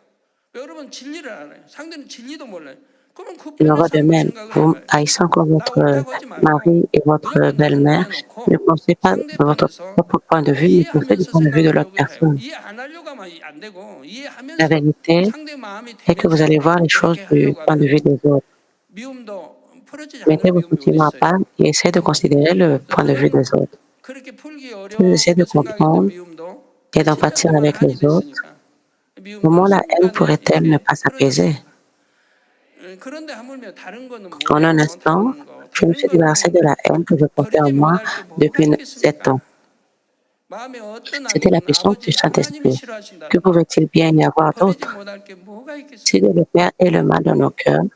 여러분 진리를 알아요. 상대는 진리도 몰라요. 그러면 그 Il en 편에서 va de 한번 même. 생각을 Vous 해봐요. haïssez encore 나 votre 옳다고 하지 말고 mari et votre 무조건 나를 belle-mère. Ne 내려놓고 pensez pas 상대 de votre 편에서 propre point de vue, mais pensez du 이해하면서 point de vue de l'autre 생각하려고 해요. personne. 이해 안 하려고 하면 안 되고 La 이해하면서 vérité 상대 마음이 est que vous allez 되면서 voir les choses 그렇게 du 하려고 point de 하면 vue des autres. 미움도 풀어지지 Mettez 않는 vos 미움이 어디 sentiments à 있어요. part et essayez de considérer le point de vue 저는 des autres. 그렇게 풀기 Si vous essayez de 어렵게 생각했던 comprendre 미움도 et 한 10년 d'empathir 동안 avec 한이 les autres, 됐으니까 미움도 comment la haine 순간에 pourrait-elle ne 이렇게 pas s'apaiser? 풀어졌습니다. 그런데 하물며 다른 거는 En un 뭐예요? instant, je me 다른 suis débarrassée de 거는 la haine que je portais en 버리지 moi 못할 게 뭐가 depuis 7 ans. 있겠습니까? 마음에 어떤 C'était la 악이든 puissance du 아버지 하나님이 Saint-Esprit. Que 싫어하신다면 pouvait-il bien y avoir 버리지 d'autre? 못할 게 뭐가 Si 있겠어요? le Père est le mal dans nos cœurs,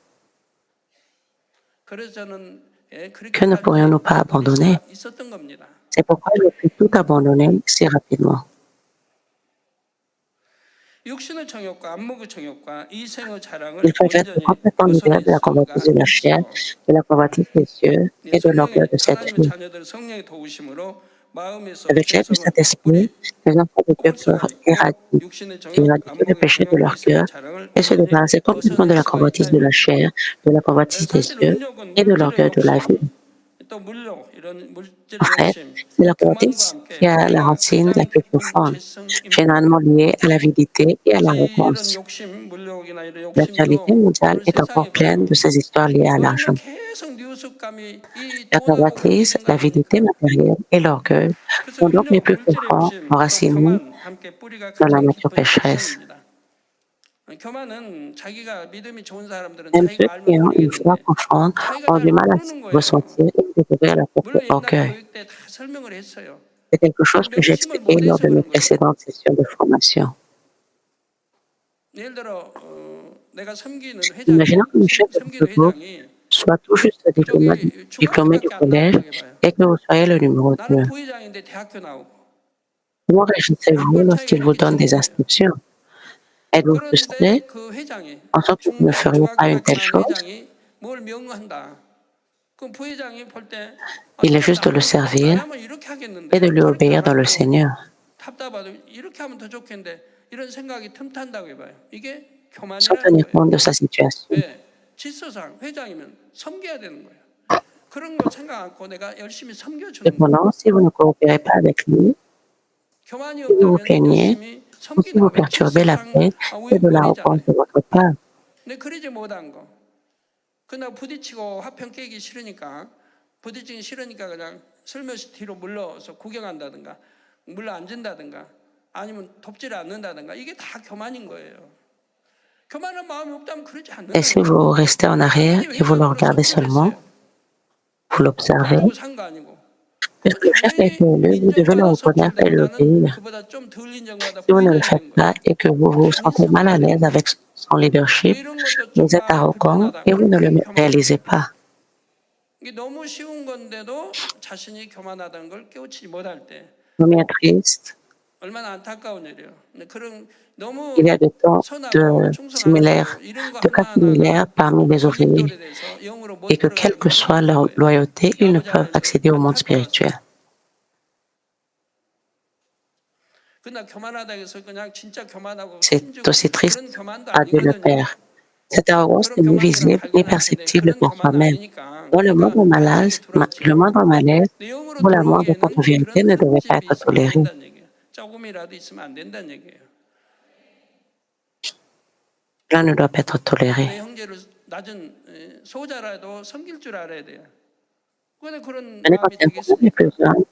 그래서 저는 que ne 그렇게까지 pourrions-nous pas 버릴 abandonner? 수가 있었던 겁니다. C'est pourquoi j'ai pu tout abandonner si rapidement. 육신의 정욕과 안목의 정욕과 이생의 Il 자랑을 fallait être 온전히 complètement libéré 벗어낼 de la convoitise 수가 de la chair, 있죠. de la convoitise des cieux et de l'orgueil 성령의 de cette 하나님의 vie. 자녀들 성령의 도우심으로 마음에서 Avec l'aide du 죄성을 Saint-Esprit, 뿌리 les enfants de Dieu 뽑을 peuvent 수가 있고 육신의 정욕, éradiquer le 안목의 péché de 정욕, leur 이생의 cœur 자랑을 et se 온전히 débarrasser complètement de 벗어낼 la 수가 있다 convoitise 이 de la 말이에요. chair, de la convoitise des 사실 cieux 음욕은 et de 물질의 l'orgueil de la vie. 욕심, 또 물욕 이런 En 물질의 fait, 욕심, c'est la 교만과 convoitise 함께 qui a la 뿌리가 racine la 가장 plus 깊은 profonde, 죄성입니다. généralement liée à l'avidité et à 그래서 이런 l'arrogance. 욕심, 물욕이나 이런 L'actualité 욕심으로 mondiale 오늘 est encore 세상에 pleine 봐요. de ces histoires liées à 우리는 l'argent. 계속 뉴스감이 이 La 돈하고 convoitise, 관계된 거 l'avidité 아닙니까? matérielle et l'orgueil 그래서 sont donc les 음욕, plus 물질의 profonds 욕심, 또 enracinés 교만 함께 뿌리가 dans la 가장 nature 깊은 pécheresse. 죄성입니다. 교만은 자기가 믿음이 좋은 사람들은 Même ceux 자기가 알면 qui ont une foi 모르겠는데 profonde 자기가 ont 잘 du mal à 모르는 거예요. ressentir et à découvrir leur propre 물론 옛날에 orgueil. 교육 때 다 설명을 했어요. C'est quelque chose que j'ai 명심을 expliqué lors 못해서 de mes 그런 거예요. précédentes sessions de formation. 예를 들어 내가 섬기는 Imaginons 회장이 que le chef de votre groupe soit tout juste 저기 diplômé du 중학교밖에 안 collège 나왔다고 해봐요. et que vous soyez le numéro 나는 2. 부회장인데 대학교 나오고 Comment réagissez-vous 학벌 차이가 lorsqu'il vous 이렇게 donne des 치는 거예요. instructions? Êtes-vous frustré 그런데 그 회장이 en sorte que vous ne feriez pas une 중학교밖에 telle 나온 chose? 회장이 뭘 명한다. 그럼 부회장이 볼 때 Il est 참 juste de le servir 나라면 이렇게 et de 하겠는데 lui 저렇게 obéir 안 dans le 하고 Seigneur. 답답하도 이렇게 하면 더 좋겠는데 이런 생각이 틈탄다고 해봐요. 이게 Sans 교만이라는 tenir 거예요. compte de sa situation. 왜? 질서상 회장이면 섬겨야 되는 거예요. 그런 거 생각 않고 내가 열심히 섬겨주는 거예요. Cependant, si vous ne coopérez pas avec lui, 교만이 si vous vous 없다면 plaignez, 열심히 ou si vous 섬기는 거 perturbez la 질서상 paix, c'est de l'arrogance 우리잖아요. de votre part. 근데 그러지 못한 거. 그날 부딪히고 화평 깨기 싫으니까 부딪히기 싫으니까 그냥 슬며시 뒤로 물러서 구경한다든가 물러 앉은다든가 아니면 돕지를 않는다든가 이게 다 교만인 거예요. 교만한 마음이 없다면 그러지 Et si 않는다니까. vous restez en arrière 당연히 et vous le 회장으로 regardez 선출을 seulement, 했어요. vous l'observez, 돈 주고 산 거 아니고. puisque le chef a été 당연히 élu, vous devez le 인정받아 reconnaître et 선출되고 나는 l'obéir. 그보다 좀 덜 인정받아 Si vous ne le 부회장이 faites 된 pas 거예요. et que vous vous sentez mal à 당연히 l'aise 섬겨야 avec 되는 son leadership, 이런 것도 vous 좀 êtes 마음이 arrogant 불편하다. et vous 그럼 ne le 그게 교만인 réalisez 거예요. pas. 이게 너무 쉬운 건데도 자신이 교만하다는 걸 깨우치지 못할 때 Combien triste, 얼마나 안타까운 일이에요. 근데 그런 il 너무 y a des temps 선하고 similaires, 충성하는데도 이런 거 de cas 하나하나가 similaires parmi les ouvriers, 고집돌이 돼서 영으로 et 못 que quelle 들어가는 que 경우가 soit 많은 leur 거예요. loyauté, 이 ils ne 아버지 peuvent 안에서 accéder au monde spirituel. 안타까웠어요. 그러나 교만하다 해서 그냥 진짜 교만하고 C'est 힘주고 aussi 그런 triste, 교만도 a dit le 아니거든요. Père. Cette arrogance 그런 n'est ni 교만들은 visible ni 발견할 텐데 perceptible 그런 pour 교만 soi-même. 아니니까 Dans le 우리가 moindre 안에게 malaise, le 들어왔죠. moindre malaise 내 영으로 ou la moindre contre-vérité 들어오기에는 ne 그런 devrait pas 흠집이 être 있으면 안 tolérée. 된다는 얘기예요. 조금이라도 있으면 안 된다는 얘기예요. Cela ne doit pas être toléré. 내 형제를 낮은 소자라도 섬길 줄 알아야 돼요. 근데 그런 Ce n'est pas 마음이 un problème les plus 되겠습니까? jeunes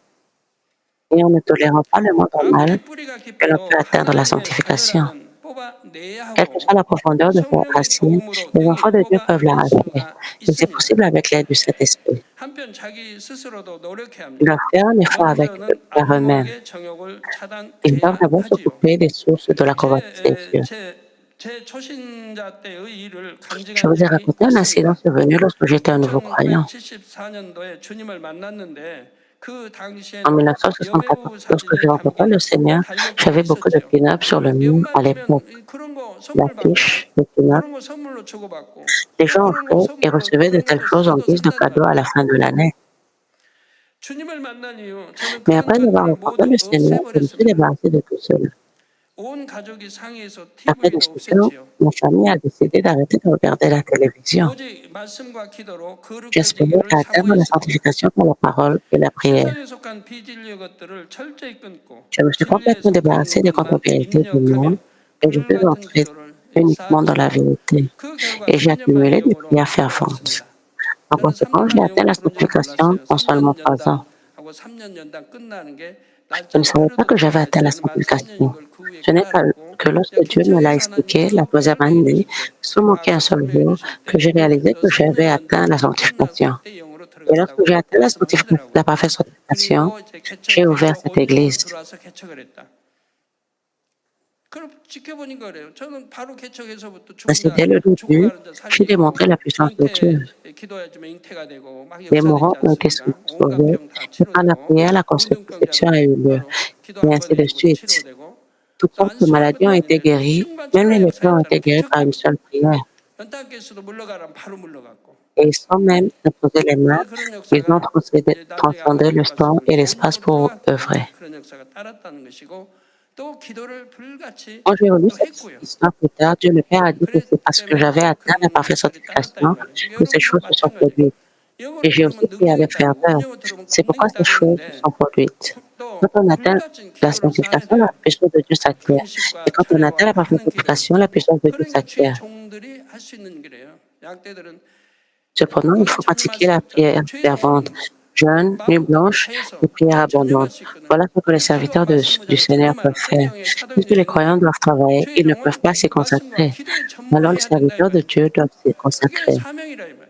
et en ne tolérant pas le moindre mal, 아무리 뿌리가 que l'on peut 깊어도 atteindre la 하나님의 sanctification. 자녀라면 뽑아내야 Quelle que soit 하고 la profondeur de ta 성령의 racine, 도움으로 les enfants 능히 de Dieu peuvent 뽑아낼 l'arracher. 수가 Et c'est 있습니다. possible avec l'aide du Saint-Esprit. 한편 자기 스스로도 노력해야 Ils 합니다. doivent faire un effort 먼저는 par eux-mêmes. 안목의 정욕을 Ils doivent 차단해야 d'abord 하지요. s'occuper des sources de la convoitise des 제, cieux. 제, 제 초신자 때의 일을 Je 간증한 vous ai 적이 raconté un incident 있습니다. survenu lorsque j'étais un nouveau croyant. 1974년도에 주님을 만났는데 그 En 당시에는 1974, 여배우 lorsque 사진이 j'ai rencontré le 담긴 Seigneur, 달력도 j'avais beaucoup de 있었죠. pin-up sur le mur à l'époque. 그런 거 선물 받고 L'affiche, le pin-up, 그런 거 선물로 주고받고 les 또 gens 그런 거 offraient et 선물로 recevaient de 그런 telles 것도 choses en 저도 guise de cadeaux à 산다니까요. la fin de l'année. 주님을 만난 이후 저는 Mais 그런 après avoir 것들을 rencontré 모두 le Seigneur, je me suis 없애버렸습니다. débarrassé de tout cela. 온 가족이 상의해서 Après TV도 discussion, 없앴지요. ma famille a décidé d'arrêter de regarder la télévision. 오직 말씀과 기도로 J'espérais 거룩해지기를 atteindre la 사모했습니다. sanctification par la parole et la prière. 세상에 속한 비진리 것들을 철저히 끊고 Je me suis 진리에 complètement 속한 débarrassé des 것만 contre-vérités du monde 입력하며 et je 불 suis 같은 entré 기도를 uniquement dans la 쌓았습니다. vérité. 그 결과 Et j'ai 3년 만에 accumulé des 영으로 prières ferventes. 들어왔습니다. En 저는 conséquence, 3년 j'ai 만에 atteint la 영으로 들어온 줄 sanctification 몰랐어요. en seulement 3년 3 ans. 연당하고 3년 연당 끝나는 게 Je ne 날짜가 savais pas 하루도 que j'avais atteint la 지나지 않으면 만 3년인 sanctification. 걸 그 후에 Ce n'est pas 깨달았고 que lorsque Dieu me l'a 김창현 expliqué la 하나님께서 troisième 설명해 année, 주실 때 sans manquer un 과거 seul 설명해 jour, 주실 que 때 j'ai réalisé 저 que j'avais 3년 atteint la 연단이 끝나서 sanctification. 그때 영으로 Et lorsque j'ai 들어갔다고 atteint la 말씀하시더라고요. parfaite sanctification, 그리고 이제 j'ai ouvert 개척해서 cette 온유로 église. 들어와서 개척을 했다. 그럼 지켜보니까 그래요. 저는 바로 개척해서부터 Ainsi, 죽은 dès le 자, début, 죽어가는 자 j'ai 살리고 démontré la puissance de Dieu. 잉태 기도해주면 잉태가 되고 막 Les 역사되지 mourants ont été 않습니까? 온갖 sauvés 병 다 et par la 치료되고 prière, la conception a 문둥병자도 eu lieu. 바로 기도 Et 한 ainsi 번 de 해주고 suite. 치료되고 Toutes 저 sortes de 안수하는 maladies 것도 ont été 아니에요. guéries. Même les 피부만천하게 lépreux ont été 사역자는 guéris par une 개척합니다. seule prière. 연탄가스도 물러가라면 바로 물러갔고 Et sans même imposer les mains, 그런 ils ont 역사가 이제 나중에 transcendé 알게 le 된 temps 것은 et l'espace 온유로 pour 들어갈 때 œuvrer. 그런 역사가 따랐다는 것이고 또 기도를 불같이 Quand j'ai relu 또 cette 했고요. histoire plus tard, Dieu le Père a dit que 그랬기 c'est parce que 때문에 j'avais 또 atteint la 그런 parfaite 역사를 따랐다 이 sanctification 말이에요. que ces 여러분도 choses se sont 마찬가지예요. produites. Et 영으로 j'ai aussi 들으면 prié 능력이 avec 있다고 ferveur. 온영으로 들으면 C'est pourquoi 권능이 ces 있다 choses se 그러는데 sont produites. Quand 또 on atteint 불같은 la 기도를 쌓아야 sanctification, la 돼요. puissance de Dieu s'acquiert. Et 금식과 quand on atteint 철회와 la parfaite 많은 기도를. sanctification, la puissance de Dieu 그러니까 주의 s'acquiert. 종들이 할 수 있는 길이에요. 약대들은 Cependant, il 그거는 faut 전혀 할 pratiquer 수가 la 없잖아요. prière 주의 fervente, 종은 jeûne, nuit 마음껏 blanche 다해서 et prière 그걸 전혀 할 abondante. 수 있거든. Voilà ce que les 그러니까 기도와 serviteurs 말씀 du 모자는 Seigneur peuvent 전념하라. faire. 성경에 Puisque les 사도행전에 croyants 있는데 doivent travailler, 주의 ils ne peuvent 종은 pas s'y 말씀과 consacrer. 기도에 Alors les 전무해야 된다 이 serviteurs de 말이에요. Dieu doivent s'y 그게 consacrer. 사명이라 이 말이에요.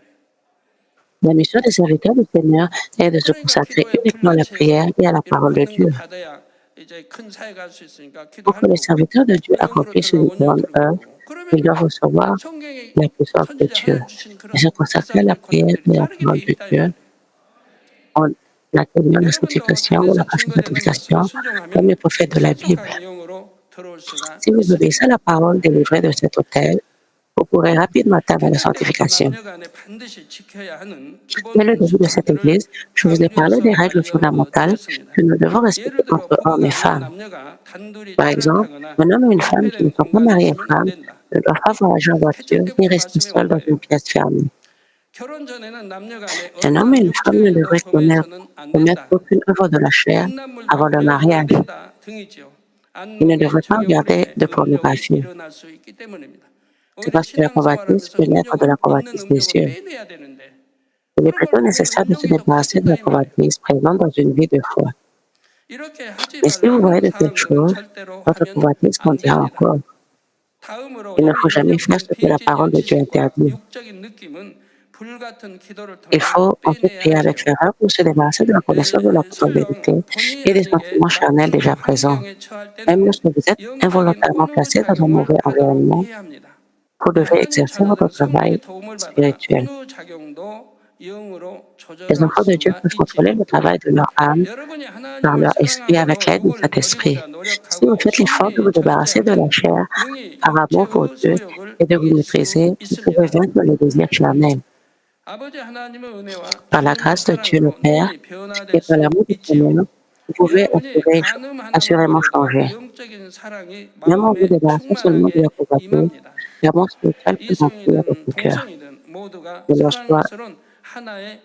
La mission des serviteurs du Seigneur est de se 그러니까 consacrer 기도에 uniquement à la 불같이 해서 prière et à la 이런 parole de 권능도 Dieu. 받아야 이제 큰 사회가 할 수 있으니까 Pour que 기도할 les 거고 serviteurs de Dieu 또 영으로 accomplissent une 들어가고 온유로 grande 들어갈 œuvre, 거고 ils 그러면 doivent recevoir 성경에 la puissance de 선지자 Dieu 하나님 주신 et se 그런 consacrer à la 역사들 prière 권능들이 et à la 따르게 돼 parole de 있다 이 Dieu 말이에요. en atteignant la 여러분도 sanctification ou la 담에서 parfaite 증거되는 말씀에 sanctification comme les 순종하면 prophètes de la Bible. 신속하게 영으로 들어올 수가 Si vous obéissez à 있습니다. la parole délivrée de cet autel, vous pourrez rapidement atteindre la 개척 때부터 sanctification. 남녀 간에 반드시 지켜야 하는 Dès le 기본 début de cette 수칙들을 Église, je vous ai parlé des 강조해서 règles fondamentales 알려드렸습니다. que nous devons respecter 예를 들어 entre hommes 부부가 et 아닌 femmes. 남녀가 단둘이 Par 차를 exemple, 타거나 un homme et une femme qui ne 밀폐된 sont pas 공간에 mariés et 있으면 안 femmes 된다. ne doivent pas voyager en voiture 개척 ni 때부터 rester 말씀해 온 seuls dans 거예요. une pièce fermée. 결혼 전에는 남녀 간에 Un homme et 어떠한 une femme ne 육적인 일도 devraient 범해서는 안 commettre 된다. aucune œuvre de la chair avant 음란물도 le 구매하면 안 mariage. 된다 등이죠. Ils ne 안목의 devraient pas 정욕으로 regarder 인해 de 음욕이 pornographie. 일어날 수 있기 때문입니다. C'est 오히려 parce que la convoitise 신앙생활하면서 peut naître de la 음욕을 있는 convoitise des 음욕을 yeux. 빼내야 되는데 Il est 그런 걸 plutôt 보면 nécessaire de se 음욕이 더 débarrasser de 커진다 la 이 말이에요. convoitise présente dans une vie de foi. 이렇게 하지 Et si 말라 vous voyez 하는 de telles 상황들은 choses, 절대로 votre 하면 convoitise 안 grandira 됩니다. encore. 다음으로 Il ne faut 이미 jamais faire 입력된 ce que la 비인진리의 parole de Dieu 지식과 interdit. 육적인 느낌은 불같은 기도를 Il 통해 faut ensuite 빼내야 prier avec 하지요. ferveur pour se débarrasser de la connaissance de la vérité 설령 본의 et des 아니게 sentiments charnels 나쁜 déjà présents. 환경에 처할 Même 때는 lorsque vous êtes 영적인 involontairement placé dans un mauvais 온유작용을 하도록 environnement, 해야 합니다. vous devez 하나님 exercer votre 자녀들은 성령의 travail 도움을 받아 spirituel. 온유작용도 영으로 Les 조절할 enfants de Dieu 수가 peuvent contrôler 있지요. le travail de leur âme 여러분이 par 하나님을 leur esprit avec 사랑함으로 l'aide du 육을 Saint-Esprit. 버리고자 Si vous 노력하고 faites l'effort de 성리에 vous débarrasser de la 절제하면 chair 능히 par amour pour 육체의 Dieu 소욕을 et de vous 이길 수 maîtriser, vous pouvez 있습니다. vaincre les désirs charnels. 아버지 하나님의 은혜와 Par la 주님의 grâce de Dieu le 사랑으로 Père 능히 et 변화될 par 수 l'amour du 있지요. Seigneur, vous pouvez 여러분이 간음하나만 assurément 버려도 changer. 영적인 사랑이 Même en vous 마음에 débarrassant seulement de la 충만하게 convoitise, 임합니다. l'amour spirituel peut remplir 이성이든 votre cœur. 동성이든 모두가 Que l'on soit 사랑스러운 하나의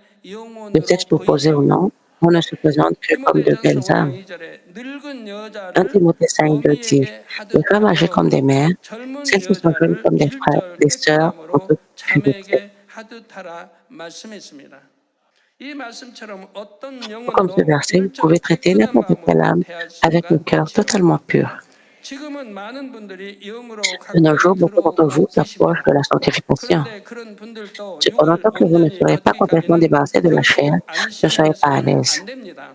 de sexe 영혼으로 opposé ou 보이지요. non, on ne se présente que comme de 디모데전서 belles 5장 âmes. 2절에 늙은 1 여자를 Timothée 5:2 dit, 어미에게 les femmes agissent comme 하듯하여 des mères, 젊은 celles qui sont jeunes 여자를 comme des frères, 질절 des sœurs en 깨끗함으로 toute pureté. 자매에게 하듯하라 말씀했습니다. 이 말씀처럼 어떤 Comme ce 영혼도 verset, vous pouvez 물적 traiter 깨끗한 n'importe quelle 마음으로 âme 대할 avec le 수가 cœur 없죠. totalement pur. 지금은 많은 분들이 영으로 De nos 가까이 jours, beaucoup d'entre vous 들어오고 s'approchent de 계십니다. la sanctification. 그런데 그런 분들도 Cependant, 6월 tant que vous ne 온전히 serez pas complètement 얻기까지는 débarrassé de la chair, 결코 ne soyez pas à 안심해서는 l'aise. 안 됩니다.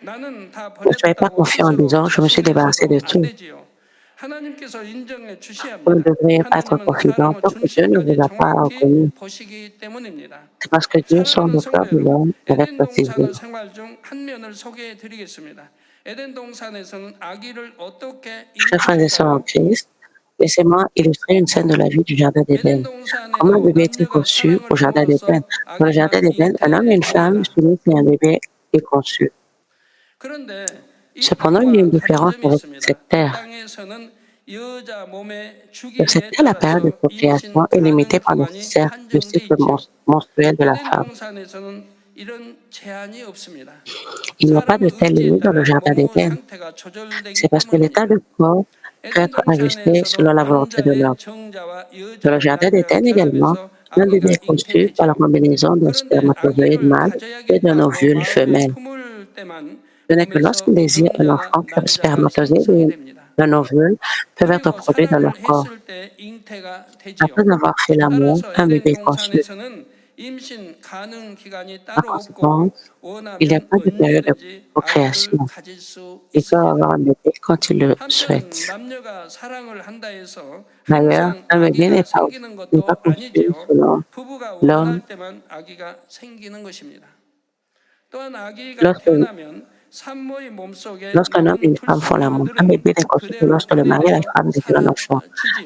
나는 다 Ne soyez pas 버렸다고 confiant en 스스로 disant je me suis débarrassé 자신해서도 de 안 tout. 되지요. 하나님께서 인정해 주셔야 Vous ne 합니다. devriez pas être 하나님은 confident 사람의 tant que Dieu ne 중심까지 vous a pas 정확히 reconnu. 보시기 때문입니다. C'est parce que Dieu sonde 사랑하는 le 성도 cœur de 여러분, l'homme avec 에덴 동산 précision. 생활 중 한 면을 소개해 드리겠습니다. 에덴 동산에서는 아기를 어떻게 Chers frères et sœurs en 잉태할까요? Christ, laissez-moi illustrer une scène de la vie du Jardin 에덴 d'Éden. Comment un 동산에도 bébé est-il 남녀가 conçu au 사랑을 Jardin d'Éden? 이루어서 Dans le Jardin 아기가 d'Éden, un homme et une femme 잉태됩니다. s'unissent et un bébé est conçu. 그런데 이 Cependant, il y a 땅과 une 다른 différence 점이 avec 있습니다. cette 이 terre. 땅에서는 여자 몸의 Sur cette 주기에 terre, la période de 따라서 procréation 임신 est limitée 가능 par le 기간이 le 한정돼 cycle 있죠. menstruel de la 에덴 femme. 동산에서는 이런 제한이 없습니다. Il n'y a pas de 사람의 telle 의지에 limite dans le 따라 Jardin 몸의 d'Éden. 상태가 C'est 조절되기 parce que l'état 때문입니다. de corps peut 에덴 être ajusté selon 동산에서도 la volonté de 남자의 l'homme. 정자와 Dans le 여자의 Jardin 남자가 d'Éden également, 결합해서 un bébé 아기가 est conçu par la 잉태되죠. combinaison d'un 그런데 spermatozoïde 아기를 mâle et d'un 가져야겠다고 ovule 마음에 femelle. 품을 때만 Ce n'est que 몸에서 lorsqu'on désire un 여성자가 enfant que le 남자가 spermatozoïde 생성이 et 됩니다. un ovule peuvent être 그리고 produits dans 사랑을 leur corps. 했을 때 잉태가 되지요. Après avoir fait l'amour, 따라서 un 에덴 bébé est conçu. 동산에서는 임신 가능 기간이 Par 따로 없고 conséquent, il n'y a 원하면 pas de période de 언제든지 아기를 procréation. 가질 수 Il peut 있습니다. avoir un bébé quand il le 한편 souhaite. 남녀가 사랑을 한다 해서 D'ailleurs, 항상 un bébé 아기가 n'est 생기는 pas 것도 conçu 아니지요. selon 부부가 l'homme. 원할 때만 아기가 생기는 것입니다. 또한 아기가 Lorsque, 태어나면 산모의 몸속에 lorsqu'un homme et 녹은 une femme font l'amour, un 불순물들은 bébé n'est conçu que 그대로 lorsque le mari et la 그대로 femme désirent un enfant.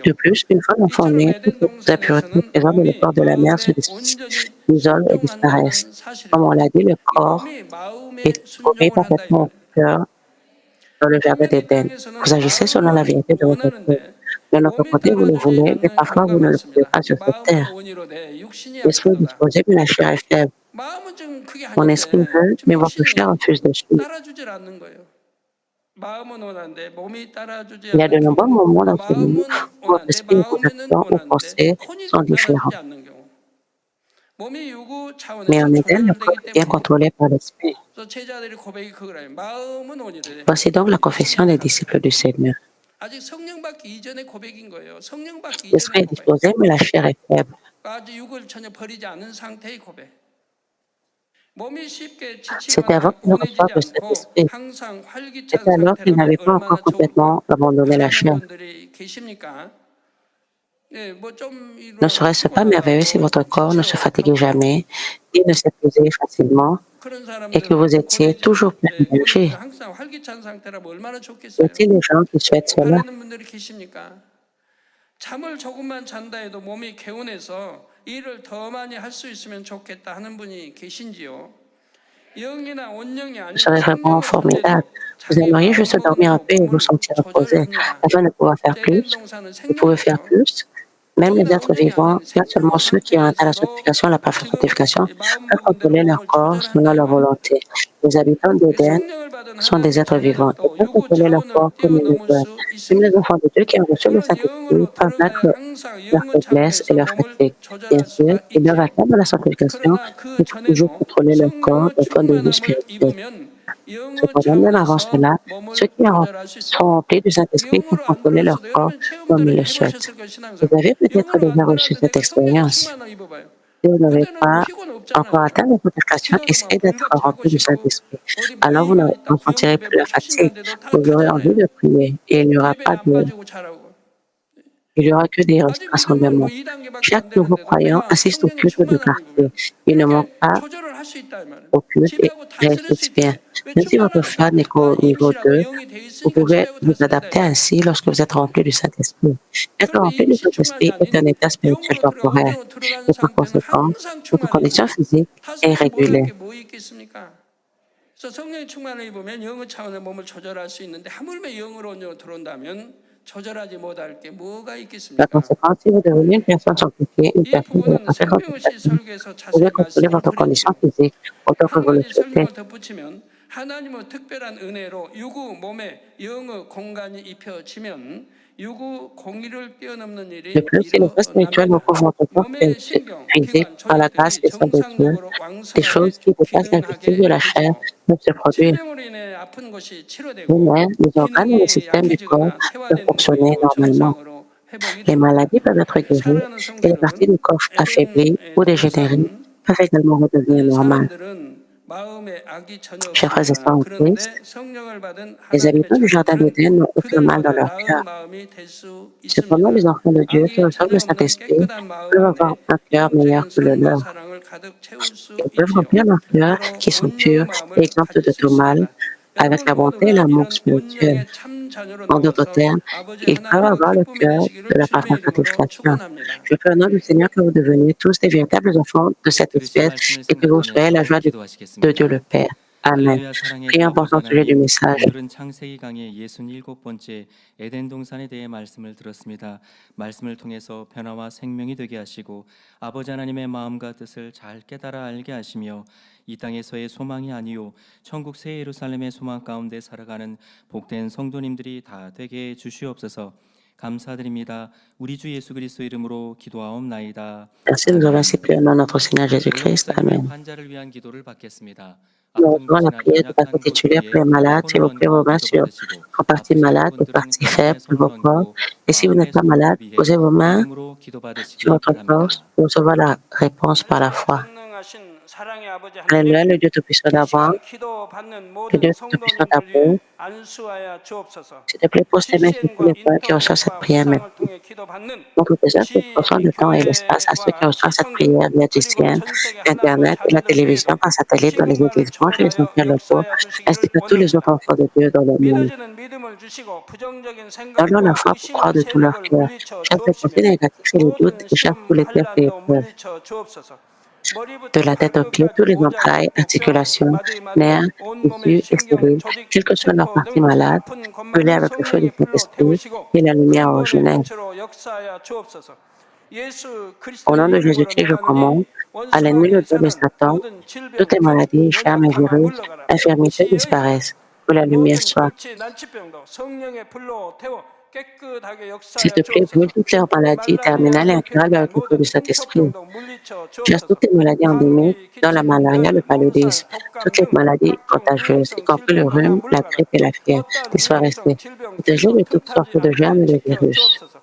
De 사라지지요. plus, une fois l'enfant 이처럼 né, 에덴 toutes les impuretés 동산에서는 présentes dans le 몸이 corps de la mère se 마음에 온전히 isolent et disparaissent. 순종한다는 Comme on 사실입니다. l'a dit, le 이 corps 몸이 마음에 est formé 순종을 한다 이 parfaitement au 말이에요. cœur dans le Jardin 하나님의 d'Éden. Vous 땅에서는 agissez selon la 마음만 vérité de votre cœur. 원하는데 De notre 몸이 côté, vous le 따라주지 voulez, mais 않는 parfois vous 경우가 ne le pouvez 많습니다. pas 이 sur cette 마음은 terre. 온이로되 육신이 L'esprit est 약하도다. disposé, mais la chair est faible. 마음은 좀 그게 Mon esprit 아닌데 veut, 지금 mais votre chair 육신이 refuse de suivre. 따라주질 않는 거예요. 마음은 원하는데 몸이 따라주지 Il y a de 않는 nombreux 경우, moments dans ce monde 마음은 où votre 원하는데 esprit et vos 마음에는 actions ou 원하는데 pensées 혼이 sont 따라주지 différents. 않는 경우. 몸이 요구 Mais 차원에서 en Éden, le corps 조절되기 est bien 때문입니다. contrôlé par l'esprit. 그래서 제자들이 고백이 그거라요. 마음은 원이래. Voici donc la 육신이 confession des 약하다. disciples du Seigneur. 아직 성령 받기 이전의 고백인 거예요. 성령 받기 이전의 L'esprit est 고백. disposé, mais la chair est faible. 아직 육을 전혀 버리지 않은 상태의 고백. 몸이 쉽게 C'était avant 지치거나 qu'il ne reçoive 고뇌지지 de cet 않고 esprit. 항상 활기찬 C'était alors qu'il 상태라면 n'avait pas 얼마나 encore 좋을까? complètement abandonné la 그러는 chair. 분들이 계십니까? 예, 뭐좀 Ne serait-ce pas merveilleux si votre 피곤하다고 corps ne se 지치러 fatiguait 겪고 jamais et ne s'épuisait facilement 그런 et que vous 사람들은 étiez toujours plein d'énergie? 고뇌지가 항상 활기찬 상태라면 얼마나 Y 좋겠어요? a-t-il des gens qui souhaitent cela? 바라는 분들이 계십니까? 잠을 조금만 잔다 해도 몸이 개운해서 일을 더 많이 할 수 있으면 좋겠다 하는 분이 계신지요? 영이나 온영이 Ce 아닌 serait vraiment 생명의 formidable. 존재도 Vous 자기 aimeriez juste dormir un 마음으로 peu et vous 몸을 sentir reposé 조절합니다. afin de pouvoir faire 에덴 plus. 동산은 Vous pouvez faire 생명이죠. plus. Même les 영이나 êtres 온영이 vivants, 아닌 pas seulement 생명의 ceux qui ont atteint la 상태에서도 sanctification, la parfaite 지금 sanctification, 마음 peuvent 먹은 대로 contrôler leur 몸을 corps selon 조절한다 이 leur 말이에요. volonté. Les habitants d'Éden 성령을 받은 sont des 하나님의 êtres vivants et 자녀들도 peuvent 유구 contrôler leur corps 차원을 comme ils le 뛰어넘을 veulent. 수 Même les 있습니다. enfants de Dieu qui ont reçu le 그런 Saint-Esprit 영으로 peuvent 들어가야 vaincre 항상 leurs 영혼 faiblesses et 차원에서 leurs 몸을 fatigues. Bien 조절할 sûr, 수가 ils doivent 있지요. atteindre la sanctification 그러나 그 et toujours 전에도 contrôler leur corps 성령의 d'un point de vue 충만함을 spirituel. 입으면 영어 Cependant, même avant 차원에서 cela, ceux 몸을 qui 조절할 수 sont 있어요. remplis du Saint-Esprit peuvent 영으로 안 contrôler 들어올 leur 수도 corps 여러분 comme ils 체험들을 le souhaitent. 해보셨을 거 Vous 신앙생활. avez peut-être 영으로 déjà 안 reçu 들어도 cette 내가 성령 expérience. 충만을 입어봐요. Si vous n'avez 그때는 pas 피곤 encore 없잖아요. atteint la sanctification, 기도도 막 essayez d'être 불같이 하고 rempli du 싶고 Saint-Esprit. 어디 Alors vous ne 모임만 있다 ressentirez 구역예배 plus 뭐 la fatigue. 초신자인데도 다 Vous aurez envie 가잖아요. de prier et 예배 안 빠지고 잘하고. il y aura que des 아직 믿음은 뭐 rassemblements. 2단계밖에 안 Chaque nouveau 되는데도 croyant 내가 assiste au 성령의 culte de 충만함을 quartier. 입으면 Il ne manque 이렇게 pas 조절을 할 수 있다 이 말은. au culte et 지배하고 다스릴 수 réussissent bien. 있다. 왜 Même si votre 충만하니까 femme est 아 qu'au niveau 임신하고 2, 영이 돼 vous 있으니까 pouvez 지배하고 vous 다스린다 이 adapter 말이에요. ainsi lorsque vous êtes rempli du Saint-Esprit. Être 그런데 rempli du 임시 충만이 Saint-Esprit est un 아닌 état spirituel 영으로 들어가 temporaire. 온영으로 들어가는 Et par 상태는 conséquent, 항상 votre 충만해 condition 있습니다. physique est 다스리지 못할 irrégulière. 게 뭐 있겠습니까? 그래서 성령의 충만을 입으면 영의 차원의 몸을 조절할 수 있는데 하물며 영으로 온영으로 들어온다면 조절하지 못할 게 뭐가 Par 있겠습니까? conséquent, si vous devenez une personne sanctifiée, une 이 personne de la 부분은 parfaite 생명시 sanctification, 설교에서 vous 자세히 pouvez contrôler 말씀을 votre condition 드렸지요. physique autant que 한 vous le 가지 souhaitez. 설명을 덧붙이면 하나님의 특별한 은혜로 유구 몸에 영의 공간이 입혀지면 유구 공의를 뛰어넘는 De 일이 plus, si les faits spirituels 일어납니다. recouvrent notre corps 몸의 신경, physique 기관, par la grâce 조직들이 spéciale de Dieu, 정상적으로 des 왕성하게 choses qui dépassent la justice de 기능하게 la chair 되시고 peuvent se produire. 질병으로 인해 아픈 것이 Les 치료되고 nerfs, les organes et les 기능이 systèmes du corps 약해지거나 peuvent 퇴화된 fonctionner 부위도 normalement. 정상으로 회복이 Les 됩니다. maladies peuvent être guéries 사랑하는 et les parties 성도들은 du corps affaiblies 에덴의 ou dégénérées 동산 peuvent également redevenir normales. 사람들은 마음에 악이 전혀 Chers frères et sœurs 없습니다. en Christ, 그런데 성령을 받은 les 하나님의 habitants du jardin 자녀들은 d'Éden n'ont aucun mal dans 그들보다 leur 나은 cœur. 마음이 될 수 Cependant, les 있습니다. enfants de Dieu qui 악이 reçoivent 전혀 le 없는 Saint-Esprit 깨끗한 마음 peuvent avoir 안에 un cœur meilleur 영적인 que le 선과 leur. 사랑을 가득 채울 수 Ils peuvent 있지요. remplir leur cœur 바로 qui sont 온영의 purs et 마음을 exempts 가질 de 수 tout mal, 있습니다. avec la 여러분 bonté et 모두가 l'amour 이런 spirituel. 온영의 참 자녀로 En d'autres 나와서 termes, 아버지 ils peuvent 하나님과 avoir le 기쁨이 cœur de 되시기를 la 주님의 parfaite 이름으로 satisfaction. 축원합니다. Je prie au nom du Seigneur que vous deveniez tous des véritables enfants de cette 들으신 espèce 말씀을 et que vous soyez la 생각하면서 joie de Dieu le 기도하시겠습니다. Père. Amen. 할렐루야 사랑의 주 Prions pour 아버지 son sujet du 하나님, message. 오늘은 창세기 강의 67번째 에덴 동산에 대해 말씀을 들었습니다. 말씀을 통해서 변화와 생명이 되게 하시고 아버지 하나님의 마음과 뜻을 잘 깨달아 알게 하시며 이 땅에서의 소망이 아니요 천국 새 예루살렘의 소망 가운데 살아가는 복된 성도님들이 다 되게 해 주시옵소서. 감사드립니다. 우리 주 예수 그리스도 이름으로 기도하옵나이다. Merci, nous avons ainsi prié au nom de notre Seigneur 오늘 Jésus-Christ. 목사님은 Amen. 환자를 위한 기도를 받겠습니다. Nous 아픈 recevons la 곳이나 prière du pasteur 연약한 곳 titulaire pour les 위에 malades. S'il 손을 vous plaît, vos 얹고 mains 기도 sur 받으시고 vos parties 아프신 malades, vos 분들은 parties faibles 가슴에 de 손을 vos corps. 얹고 Et si vous 마음의 n'êtes pas malade, 소통을 위해 posez vos mains 믿음으로 기도 sur 받으시기 votre torse 바랍니다. pour recevoir la réponse par la foi. 전능하신 사랑의 아버지 Alléluia, 하나님, le Dieu Tout-Puissant 이 d'avant, 시간 기도 받는 le Dieu 모든 Tout-Puissant 성도님들 d'amour, 위해 안수하여 주옵소서. s'il te plaît, pose tes mains sur tous GCN과 les frères qui reçoivent cette 인터넷과 prière maintenant. 화상을 통해 기도받는 Montre tes œuvres pour reçoivent le temps et l'espace à ceux qui 지교회와 reçoivent cette 지성전 prière via 그리고 GCN, 전 세계 하나님의 Internet et la 자녀들 télévision 위에도 par satellite dans les 시간만을 églises branches et les 초월하여 sanctuaires locaux, 역사하여 ainsi 주시기를 que tous les autres 원합니다. enfants de Dieu dans le monde. 믿어지는 믿음을 주시고 부정적인 Donne-leur la 생각과 foi pour croire 의심의 de tout leur 세력을 cœur. 물리쳐 Chasse les pensées 주옵시며 négatives et les doutes 모든 et chasse tous 시험 les tests et 환란도 épreuves. 물리쳐 주옵소서. De 머리부터 la tête aux pieds, tous 발끝까지 les 모장, entrailles, 족부, 뼈, articulations, 마디, nerfs, 온몸의 tissus et 신경, cellules, 조직, quelle que soit leur 세포 partie 등 malade, 아픈 brûlés 곳마다 avec le feu du 성령의 불로 Saint-Esprit 태우시고 et la lumière 근본의 originelle. 빛으로 역사하여 주옵소서. 예수 Au nom 그리스도의 de 이름으로 Jésus-Christ, je 명하노니 commande, à l'ennemi le 원수마귀 dieu de 사단 Satan, 모든 질병, toutes les 균, maladies, germes et 연약함아 virus, 물러가라. infirmités 지혜의 마라. disparaissent, que la lumière 모든 soit. 골치 난치병도 성령의 불로 태워 깨끗하게 S'il 역사하여 te plaît, brûle 주옵소서. toutes les maladies terminales et 말라리아, incurables 헤파티tis avec le feu du 모든 Saint-Esprit. 풍토병도 물리쳐 Chasse toutes 주옵소서. les maladies endémiques, 감기, dont la 기침, malaria, le 열, paludisme, 몸살, toutes 독감 les 등 maladies 각종 contagieuses, y 위험성 compris le 질병 다 rhume, la 물러가라. grippe et la fièvre, 어떠한 위험성 disparaissez. 질병 Protégez 불도 de toutes sortes 틈타지 de 않게 germes et de 지켜 virus. 주옵소서.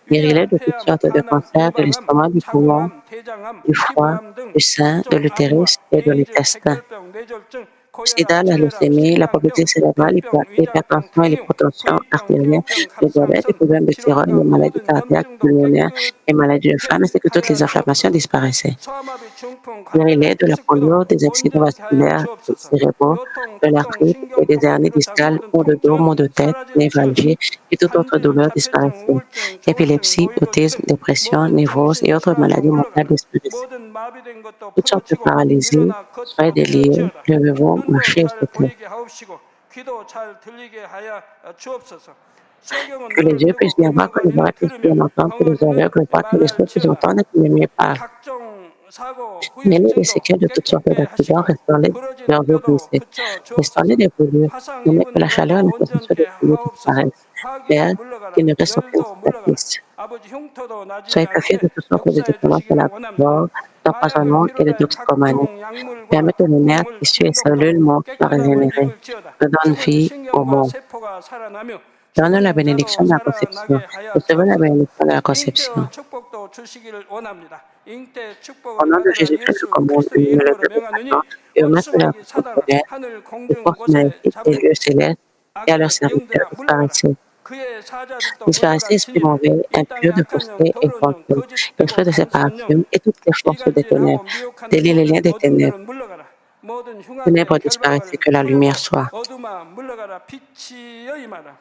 Guéris-les 위암, de toutes 폐암, sortes de 간암, cancers, de 유방암, l'estomac, du poumon, 사고암, 대장암, du foie, 피부암 등 du sein, de 각종 암과 l'utérus et de 에이즈, l'intestin. 백혈병, 뇌졸중, Sida, 고혈압, la 저혈압, leucémie, la 심장병, pauvreté cérébrale, 백병, 위장병, l'hypertension et 당뇨, l'hypotension 부위병, artérielle, 폐우병, le diabète, les 갑상선, problèmes de thyroïde, les 질환감 maladies 모든 cardiaques, 염증도 pulmonaires, les maladies de 깨끗게 femme, ainsi que toutes les 하여 inflammations 주옵소서. disparaissaient. 소아마비, 중풍, Guéris-les 관절염, de la 디스크도 polio, des accidents 온전케 하여 vasculaires et 주옵소서. cérébraux, 요통, de 두통, l'arthrite et des 신경통을 hernies 비롯한 discales, 모든 maux de dos, 통증은 maux de tête, 사라질지어다. névralgie et toute autre 산전, douleur 자폐증, disparaissait. 우울증, 조울증, Épilepsie, 노이로제 autisme, 등 dépression, 모든 névrose et 정신 autres 질환도 maladies mentales 물러가라. disparaissent. 모든 마비된 것도 Toutes sortes de 풀어지고 paralysies, 일어나 soyez 걷고 déliés, 뛰어지어다. levez-vous, 눈도 marchez et 잘 sautez. 보이게 하옵시고 귀도 잘 들리게 하여 주옵소서. 소경은 Que les 눈을 yeux puissent 뜨고 bien voir, que les 금은거리는 oreilles puissent 들으며 bien entendre, que les 벙어리는 aveugles voient, que les sourds puissent 말할지어다. entendre et que les muets parlent. 각종 사고 Mêlez les 후유증도 séquelles de toutes sortes 깨끗게 d'accidents, 하시고 restaurez 부러진 leurs os 뼈도 brisés, 붙여 restaurez 주옵소서. des brûlures, 화상 permettez que 입은 la chaleur et 뼈도 la pression 온전케 des brûlures 하옵소서. disparaissent. 화기도 Père, qu'il 물러가라. ne reste aucune 열도 물러가라. cicatrice. 아버지 흉터도 나지 Soyez purifiés de 않게 toutes sortes de 역사해 dépendances de 주시기를 la 원합니다. mort, 마약을 d'empoisonnement et de 필요로 할 toxicomanie. 각종 약물과 Permettez aux nerfs, 구물 tissus et 중독도 cellules mortes soient 깨끗함을 régénérés. 입을지어다. Donne 죽은 vie au 신경과 monde. 세포가 살아나며 Donne la 죽은 bénédiction 뼈도 de la conception. 살아나게 하여 Recevez la 주옵소서. bénédiction de la 잉태의 conception. 축복도 주시기를 원합니다. 잉태 Au 축복을 nom de 받으라 Jésus-Christ, je 예수 commande 그리스도의 une 이름으로 levée de 명하노니 Satan et au maître de la 원수마귀 사단아 colère, 하늘 les 공중 forces 곳에 maléfiques des 잡은 lieux célestes et à leurs 악의 serviteurs, 영들아 물러가라. disparaissez. 그의 사자들도 모두가 Disparaissez, esprit 지니라. mauvais, 이 impur 땅에 de 악한 영, fausseté et 더러운 영, fortune, 거짓되고 esprit de 단순한 영, séparation et toutes les forces des ténèbres, 이간질하고 미혹하는 délie les liens 모든 des ténèbres. 어둠들은 물러가라. 모든 흉악의 Ténèbres disparaissez, 결박을 que la lumière 풀고 soit. 어둠아 물러가라. 빛이여 임하라.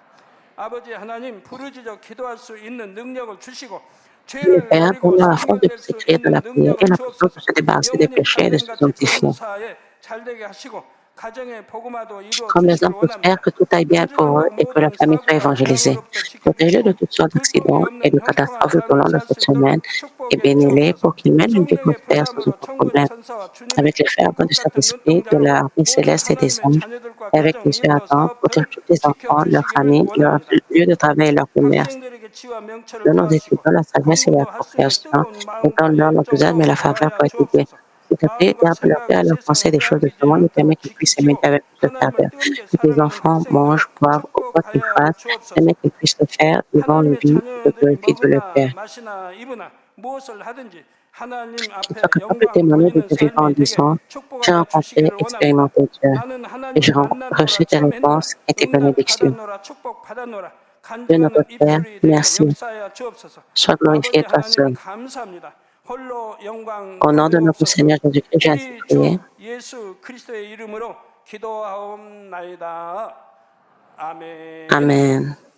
아버지 하나님 부르짖어 기도할 수 있는 능력을 주시고 Le 죄를 Père, 버리고 donne la force de 생명될 수 s'écrier de 있는 la prière et 능력을 la puissance 주옵소서. de se débarrasser des 영혼이 péchés et de se 발냄같이 sanctifier. 범사에 잘되게 하시고 가정의 복음화도 comme les 이루어지시길 hommes prospèrent, 원합니다. que tout aille bien pour eux 저주를 et que leur 모든 famille soit 사고와 évangélisée. 재앙으로부터 Protégez-les de 지켜주시고 toutes sortes 불법이 d'accidents et 없는 de 형통한 catastrophes tout au 삶을 long de 살 수 cette 있도록 semaine et 축복해 bénis-les 주옵소서. pour qu'ils mènent une vie 성령의 prospère sans 불사함으로 aucun 천국의 problème, 천사와 주님의 avec le fervent 불 du 같은 Saint-Esprit, de 눈동자로 l'armée 모든 céleste et des 하나님의 anges, 자녀들과 et avec 가정, les yeux 일터, ardents, protège 사업터를 tous les enfants, leurs 지켜주시기를 familles, leurs 원합니다. lieux de travail et leur commerce. 학생들에게 지혜와 명철을 Donne aux 더하시고 étudiants la sagesse et la 공부도 할 수 있는 compréhension, 뜨거운 et 마음과 donne-leur l'enthousiasme 열정으로 et la faveur 더하여 pour étudier. 주옵소서. S'il te plaît, 마음과 garde leur cœur et 생각을 leur pensée 세상을 des choses de ce 빼앗기지 monde et permets 않도록 qu'ils puissent s'aimer 지키시고 avec toute 하나님을 ferveur. 뜨겁게 Que tes 사랑하는 enfants mangent, 학생들을 boivent, ou quoi qu'ils 축복하여 fassent, 주옵소서. permets qu'ils puissent le faire devant le 하나님의 but de 자녀들이 glorifier Dieu le 먹으나 Père. 마시나 입으나 무엇을 하든지 하나님 Qu'ils soient 앞에 capables de 영광 témoigner de 돌리는 te vivant en 삶이 되게 disant, j'ai 축복하여 rencontré, 주시기를 원합니다. expérimenté Dieu, 나는 et 하나님을 j'ai 만났노라 reçu tes 체험했노라 réponses et tes 응답 bénédictions. 받았노라 축복 받았노라 Dieu notre 간증하는 Père, 입술이 되게 merci. 역사하여 주옵소서. Sois glorifié 아버지 toi 하나님 seul. 감사합니다. 홀로 영광 Au nom de notre 받으옵소서. Seigneur Jésus-Christ, j'ai ainsi 우리 주 prié. 예수 그리스도의 이름으로 기도하옵나이다. 아멘. Amen.